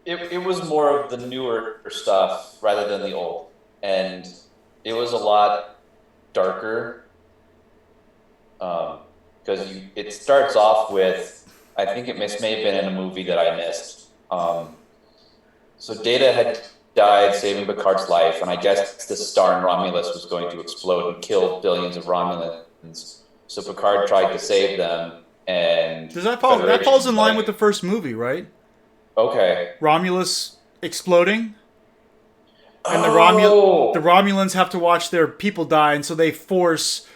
It was more of the newer stuff rather than the old. And it was a lot darker. Because it starts off with, I think it may have been in a movie that I missed. So Data had died saving Picard's life, and I guess the star in Romulus was going to explode and kill billions of Romulans. So Picard tried to save them, and... That falls in line with the first movie, right? Okay. Romulus exploding, and the Romulans have to watch their people die, and so they force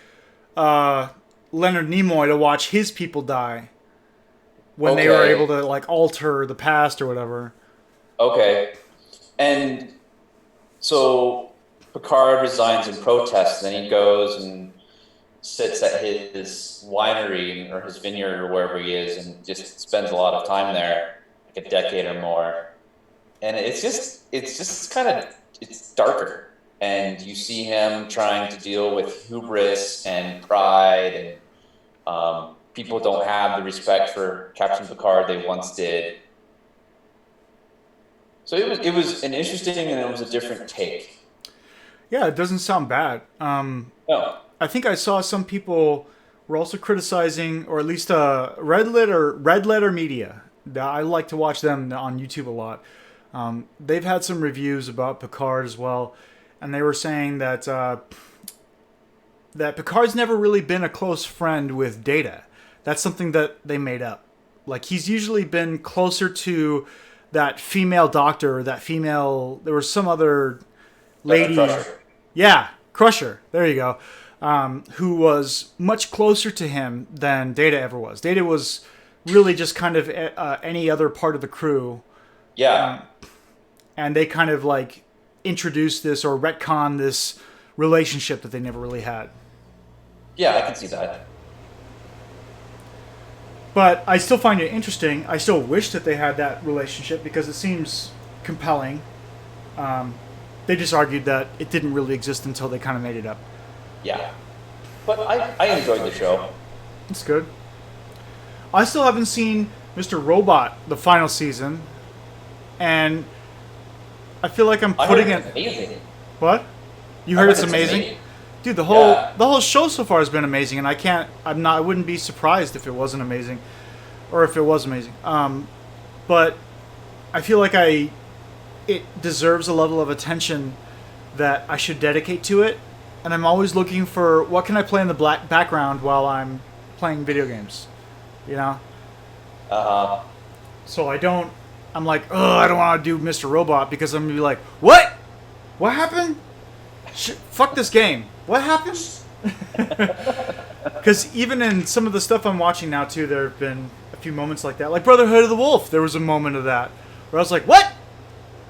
Leonard Nimoy to watch his people die when they were able to alter the past or whatever. Okay. And so Picard resigns in protest, and then he goes and sits at his winery or his vineyard or wherever he is and just spends a lot of time there, like a decade or more. And it's darker. And you see him trying to deal with hubris and pride, and people don't have the respect for Captain Picard they once did. So it was an interesting, and it was a different take. Yeah, it doesn't sound bad. No. I think I saw some people were also criticizing, or at least Red Letter Media. I like to watch them on YouTube a lot. They've had some reviews about Picard as well, and they were saying that that Picard's never really been a close friend with Data. That's something that they made up. Like, he's usually been closer to that female doctor, there was some other lady. Crusher. Yeah, Crusher. There you go. Who was much closer to him than Data ever was. Data was really just kind of any other part of the crew. Yeah. And they kind of introduced this or retcon this relationship that they never really had. Yeah, I can see that. But I still find it interesting. I still wish that they had that relationship because it seems compelling. They just argued that it didn't really exist until they kind of made it up. Yeah. But I enjoyed the show. It's good. I still haven't seen Mr. Robot, the final season. And I feel like I'm putting it... amazing. What? You heard it's amazing? Dude, the whole show so far has been amazing, and I wouldn't be surprised if it wasn't amazing, or if it was amazing. But I feel like it deserves a level of attention that I should dedicate to it, and I'm always looking for what can I play in the background while I'm playing video games, So I'm like, oh, I don't want to do Mr. Robot because I'm going to be like, what? What happened? Fuck this game. What happened? Because even in some of the stuff I'm watching now, too, there have been a few moments like that. Like Brotherhood of the Wolf, there was a moment of that where I was like, what?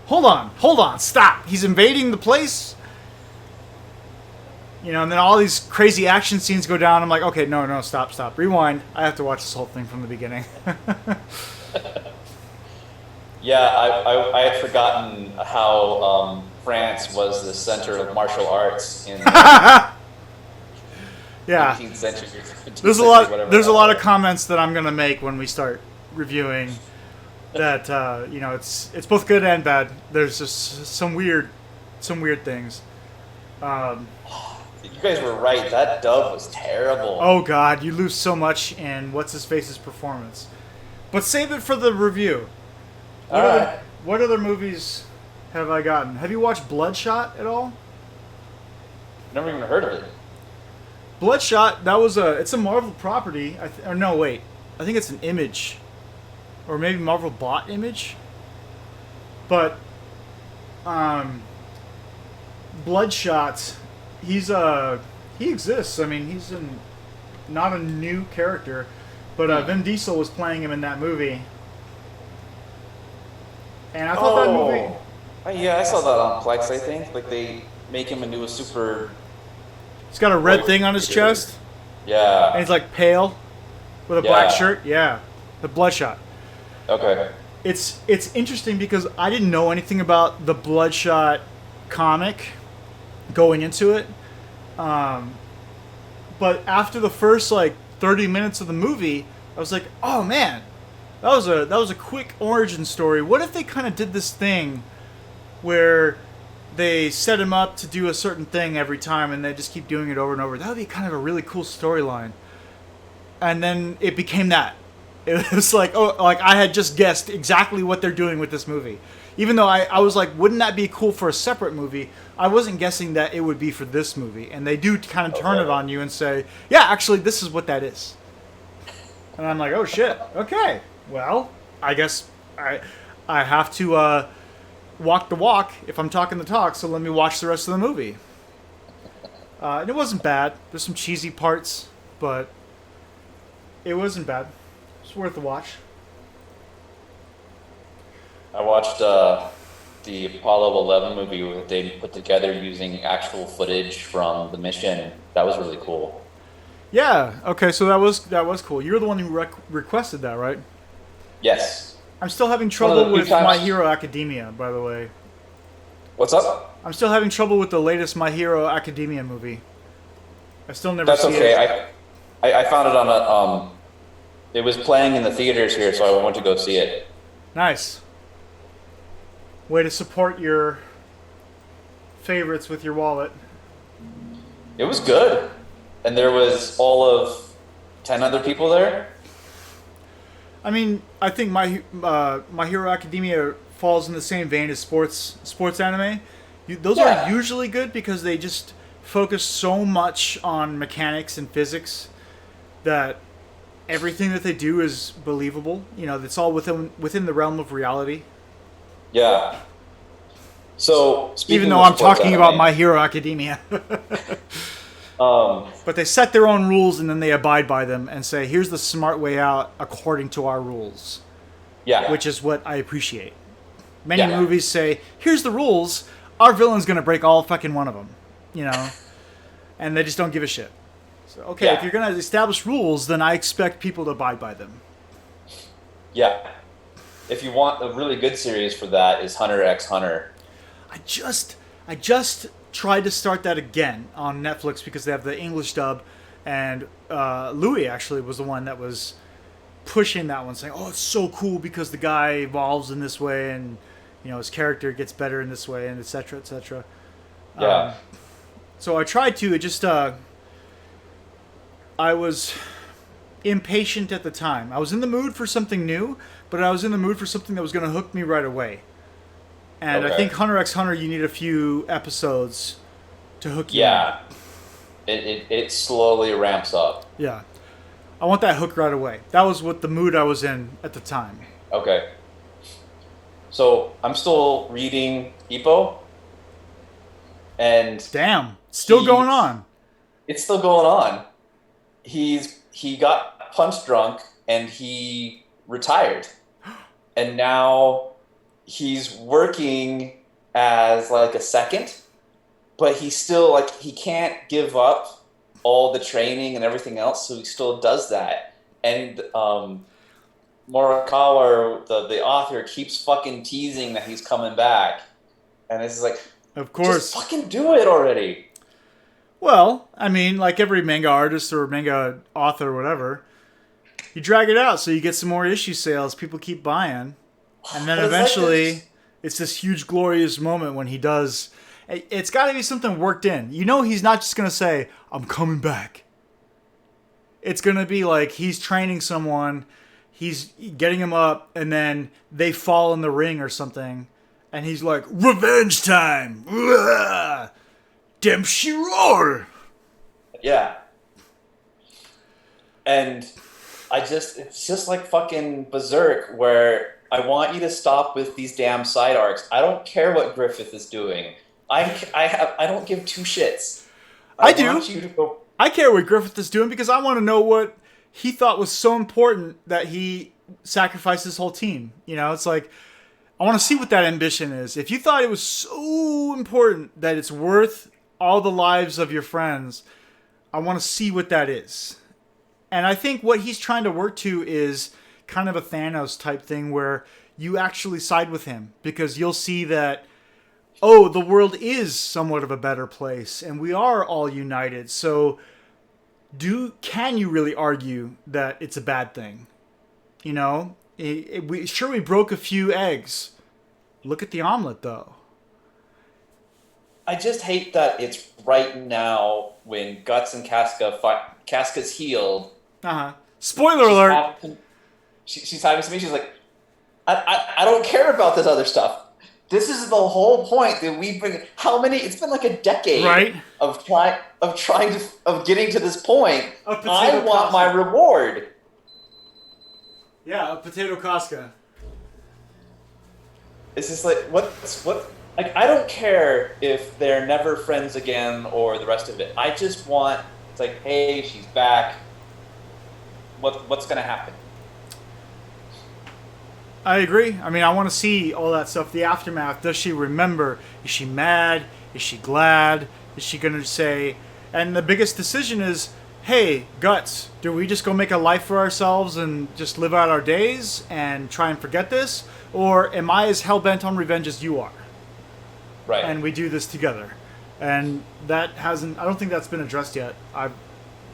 Hold on, stop. He's invading the place. You know, and then all these crazy action scenes go down. I'm like, okay, no, stop. Rewind. I have to watch this whole thing from the beginning. Yeah, I had forgotten how France was the center of martial arts in the Yeah. 18th century. 15th There's a century, lot. whatever There's a that lot was. of comments that I'm gonna make when we start reviewing. That you know, it's both good and bad. There's just some weird things. You guys were right. That dub was terrible. Oh God, you lose so much in what's his face's performance. But save it for the review. Alright. What other movies have I gotten? Have you watched Bloodshot at all? Never even heard of it. Bloodshot, it's a Marvel property. Or no, wait. I think it's an Image. Or maybe Marvel bought Image. But Bloodshot, he exists. I mean, he's not a new character, but Vin Diesel was playing him in that movie. And I thought that movie... Yeah, I saw that on Plex, I think. Like, they make him into a super... He's got a red thing on his chest. Yeah. And he's like pale with a black shirt. Yeah. The Bloodshot. Okay. It's interesting because I didn't know anything about the Bloodshot comic going into it. But after the first like 30 minutes of the movie, I was like, "Oh man, that was a quick origin story. What if they kind of did this thing where they set him up to do a certain thing every time and they just keep doing it over and over? That would be kind of a really cool storyline." And then it became that. It was like, I had just guessed exactly what they're doing with this movie. Even though I was like, wouldn't that be cool for a separate movie? I wasn't guessing that it would be for this movie. And they do kind of turn it on you and say, yeah, actually, this is what that is. And I'm like, oh shit, okay. Well, I guess I have to walk the walk if I'm talking the talk, so let me watch the rest of the movie. And it wasn't bad. There's some cheesy parts, but it wasn't bad. It's worth a watch. I watched the Apollo 11 movie that they put together using actual footage from the mission. That was really cool. Yeah. Okay. So that was cool. You're the one who requested that, right? Yes. I'm still having One of trouble the few with times- My Hero Academia, by the way. What's up? I'm still having trouble with the latest My Hero Academia movie. I still never That's see okay. it. I found it on a it was playing in the theaters here, so I went to go see it. Nice. Way to support your favorites with your wallet. It was good, and there was all of 10 other people there. I mean, I think My Hero Academia falls in the same vein as sports anime. Those are usually good because they just focus so much on mechanics and physics that everything that they do is believable. You know, it's all within the realm of reality. Yeah. So Even though I'm talking about My Hero Academia. But they set their own rules and then they abide by them and say, here's the smart way out according to our rules. Yeah. Which is what I appreciate. Many movies say, here's the rules, our villain's going to break all fucking one of them. You know? And they just don't give a shit. So, okay, if you're going to establish rules, then I expect people to abide by them. Yeah. If you want a really good series for that is Hunter x Hunter. I just tried to start that again on Netflix because they have the English dub, and Louis actually was the one that was pushing that one, saying, "Oh, it's so cool because the guy evolves in this way, and you know his character gets better in this way, and etc. etc." Yeah. So I tried to. It just I was impatient at the time. I was in the mood for something new, but I was in the mood for something that was going to hook me right away. And I think Hunter x Hunter, you need a few episodes to hook you. Yeah. It slowly ramps up. Yeah. I want that hook right away. That was what the mood I was in at the time. Okay. So I'm still reading Ippo, and Damn, still going on. it's still going on. He got punch drunk and he retired, and now he's working as like a second, but he's still like he can't give up all the training and everything else, so he still does that. And Morikawa, the author, keeps fucking teasing that he's coming back, and it's like, Of course. just fucking do it already. Well, I mean, like every manga artist or manga author or whatever, you drag it out so you get some more issue sales. People keep buying. And then But it's like eventually, this- it's this huge, glorious moment when he does. It's got to be something worked in. You know, he's not just going to say, I'm coming back. It's going to be like he's training someone, he's getting him up, and then they fall in the ring or something. And he's like, revenge time! Uah! Dempshiror! Yeah. And it's just like fucking Berserk, where I want you to stop with these damn side arcs. I don't care what Griffith is doing. I don't give two shits. I do. Want you to go. I care what Griffith is doing because I want to know what he thought was so important that he sacrificed his whole team. You know, it's like, I want to see what that ambition is. If you thought it was so important that it's worth all the lives of your friends, I want to see what that is. And I think what he's trying to work to is kind of a Thanos type thing where you actually side with him because you'll see that, oh, the world is somewhat of a better place and we are all united. So can you really argue that it's a bad thing? You know, we broke a few eggs. Look at the omelet, though. I just hate that it's right now when Guts and Casca's healed. Spoiler alert. She's talking to me. She's like, I don't care about this other stuff. This is the whole point that we've been. How many? It's been like a decade, right? Of getting to this point. I want Casca. my reward. Yeah, a potato Casca. It's just like what? Like I don't care if they're never friends again or the rest of it. I just want. It's like, hey, she's back. What's gonna happen? I agree. I mean, I want to see all that stuff. The aftermath. Does she remember? Is she mad? Is she glad? Is she going to say... And the biggest decision is, hey, Guts, do we just go make a life for ourselves and just live out our days and try and forget this? Or am I as hell-bent on revenge as you are? Right. And we do this together. And that hasn't... I don't think that's been addressed yet.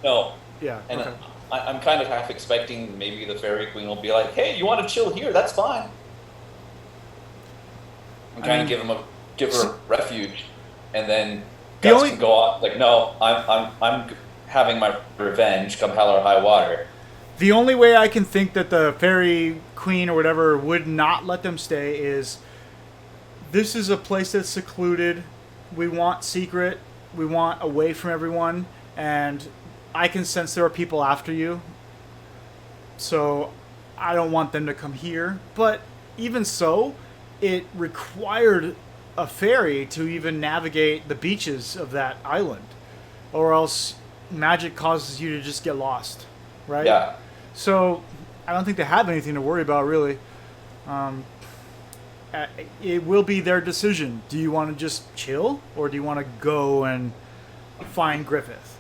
No. Yeah, and okay. I'm kind of half expecting maybe the Fairy Queen will be like, hey, you want to chill here? That's fine. I'm trying to give her refuge, and then Guts can go off like, no, I'm having my revenge, come hell or high water. The only way I can think that the Fairy Queen or whatever would not let them stay is this is a place that's secluded. We want secret. We want away from everyone, and I can sense there are people after you, so I don't want them to come here. But even so, it required a ferry to even navigate the beaches of that island, or else magic causes you to just get lost, right? Yeah. So I don't think they have anything to worry about, really. It will be their decision. Do you want to just chill, or do you want to go and find Griffith?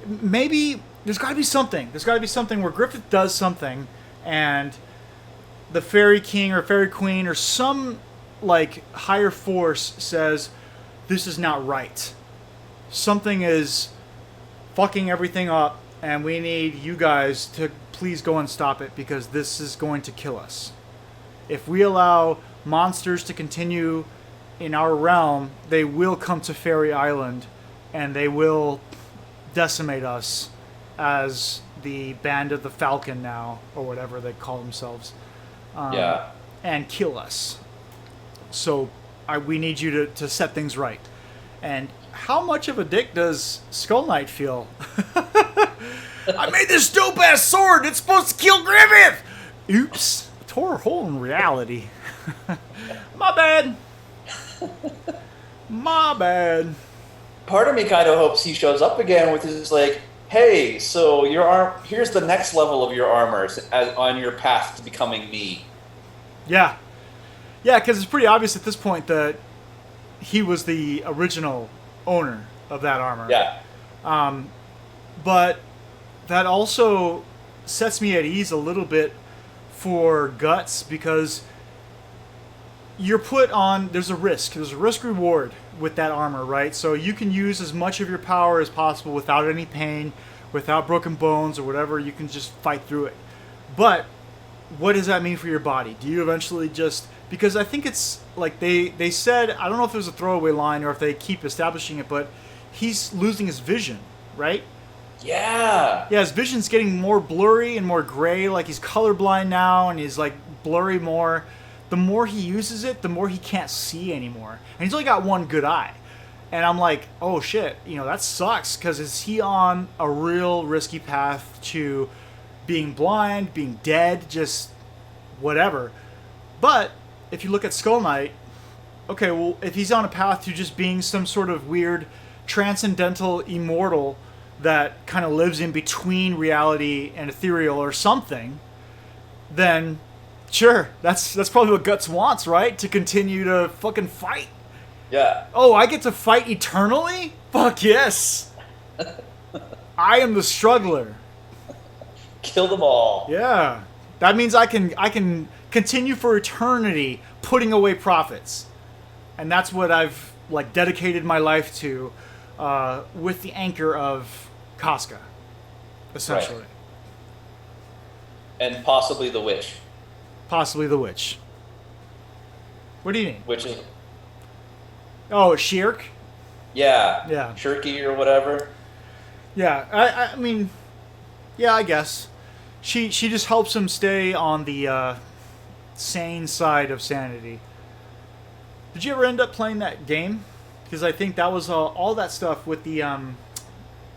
Maybe there's got to be something. There's got to be something where Griffith does something, and the Fairy King or Fairy Queen or some like higher force says, "This is not right. Something is fucking everything up, and we need you guys to please go and stop it because this is going to kill us. If we allow monsters to continue in our realm, they will come to Fairy Island, and they will decimate us as the Band of the Falcon now, or whatever they call themselves, and kill us. So we need you to set things right." And how much of a dick does Skull Knight feel? I made this dope-ass sword! It's supposed to kill Griffith! Oops. tore a hole in reality. My bad. My bad. Part of me kind of hopes he shows up again with his like, hey, so your arm. Here's the next level of your armor on your path to becoming me. Yeah. Yeah, because it's pretty obvious at this point that he was the original owner of that armor. Yeah. But that also sets me at ease a little bit for Guts, because you're put on, there's a risk reward with that armor, right? So you can use as much of your power as possible without any pain, without broken bones or whatever. You can just fight through it. But what does that mean for your body? Do you eventually just, because I think it's like they said, I don't know if it was a throwaway line or if they keep establishing it, but he's losing his vision, right? Yeah. Yeah, his vision's getting more blurry and more gray. Like he's colorblind now, and he's like blurry more. The more he uses it, the more he can't see anymore. And he's only got one good eye. And I'm like, oh shit, that sucks, because is he on a real risky path to being blind, being dead, just whatever. But if you look at Skull Knight, okay, well, if he's on a path to just being some sort of weird transcendental immortal that kind of lives in between reality and ethereal or something, then sure, that's probably what Guts wants, right? To continue to fucking fight. Yeah. Oh, I get to fight eternally? Fuck yes. I am the struggler. Kill them all. Yeah. That means I can continue for eternity putting away profits. And that's what I've like dedicated my life to, with the anchor of Casca, essentially. Right. And possibly the witch. Possibly the witch. What do you mean? Which is Oh, Shirk? yeah. Yeah. Shirky or whatever. Yeah, I mean, yeah, I guess. She just helps him stay on the sane side of sanity. Did you ever end up playing that game? Because I think that was all that stuff with the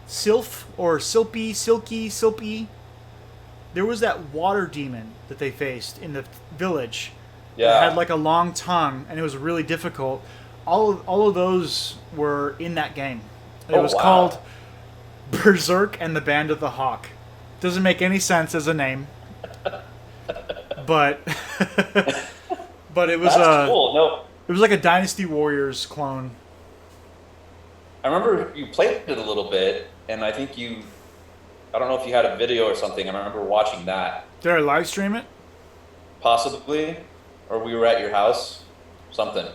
Sylph or Silpy. There was that water demon that they faced in the village. Yeah. It had like a long tongue, and it was really difficult. All of those were in that game. It was called Berserk and the Band of the Hawk. Doesn't make any sense as a name, but but it was That's cool. No, it was like a Dynasty Warriors clone. I remember you played it a little bit, and I think I don't know if you had a video or something. I remember watching that. Did I live stream it? Possibly, or we were at your house, something.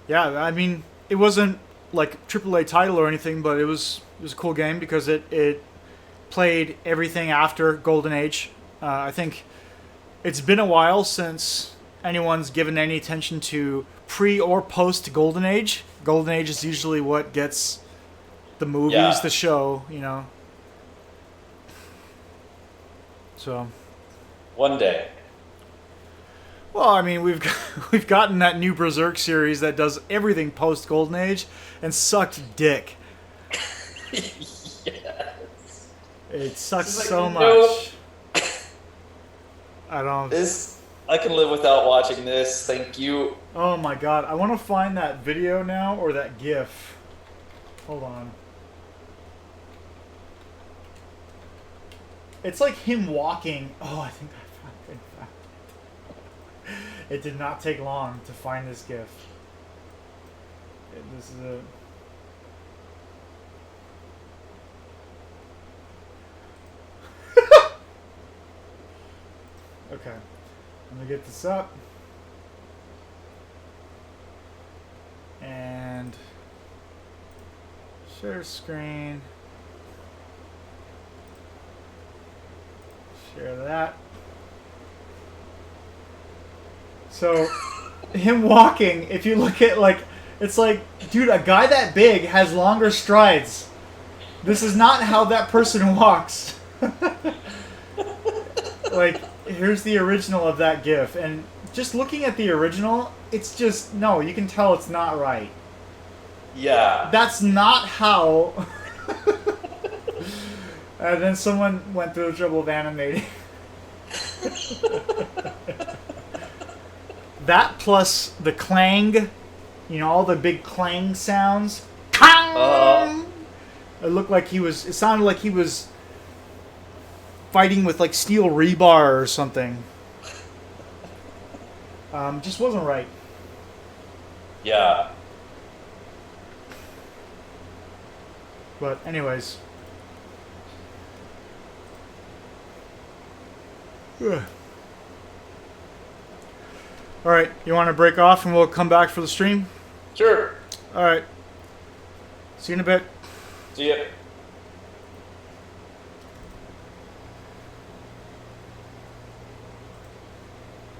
Yeah, I mean, it wasn't like AAA title or anything, but it was a cool game because it played everything after Golden Age. I think it's been a while since anyone's given any attention to pre or post Golden Age. Golden Age is usually what gets the movies, the show, So. One day. Well, I mean, we've gotten that new Berserk series that does everything post Golden Age and sucked dick. Yes. It sucks Like, so nope. much. I don't. I can live without watching this. Thank you. Oh my god, I want to find that video now or that GIF. Hold on. It's like him walking. Oh, I think I found it. It did not take long to find this GIF. This is a. Okay, I'm gonna get this up. And share screen. Share that. So, him walking, if you look at it's like, dude, a guy that big has longer strides. This is not how that person walks. Like, here's the original of that GIF, and just looking at the original, it's just, no, you can tell it's not right. Yeah. That's not how... And then someone went through the trouble of animating. That plus the clang, all the big clang sounds. It looked like he was. It sounded like he was fighting with like steel rebar or something. Just wasn't right. Yeah. But anyways. Ugh. All right, you want to break off and we'll come back for the stream? Sure. All right. See you in a bit. See ya.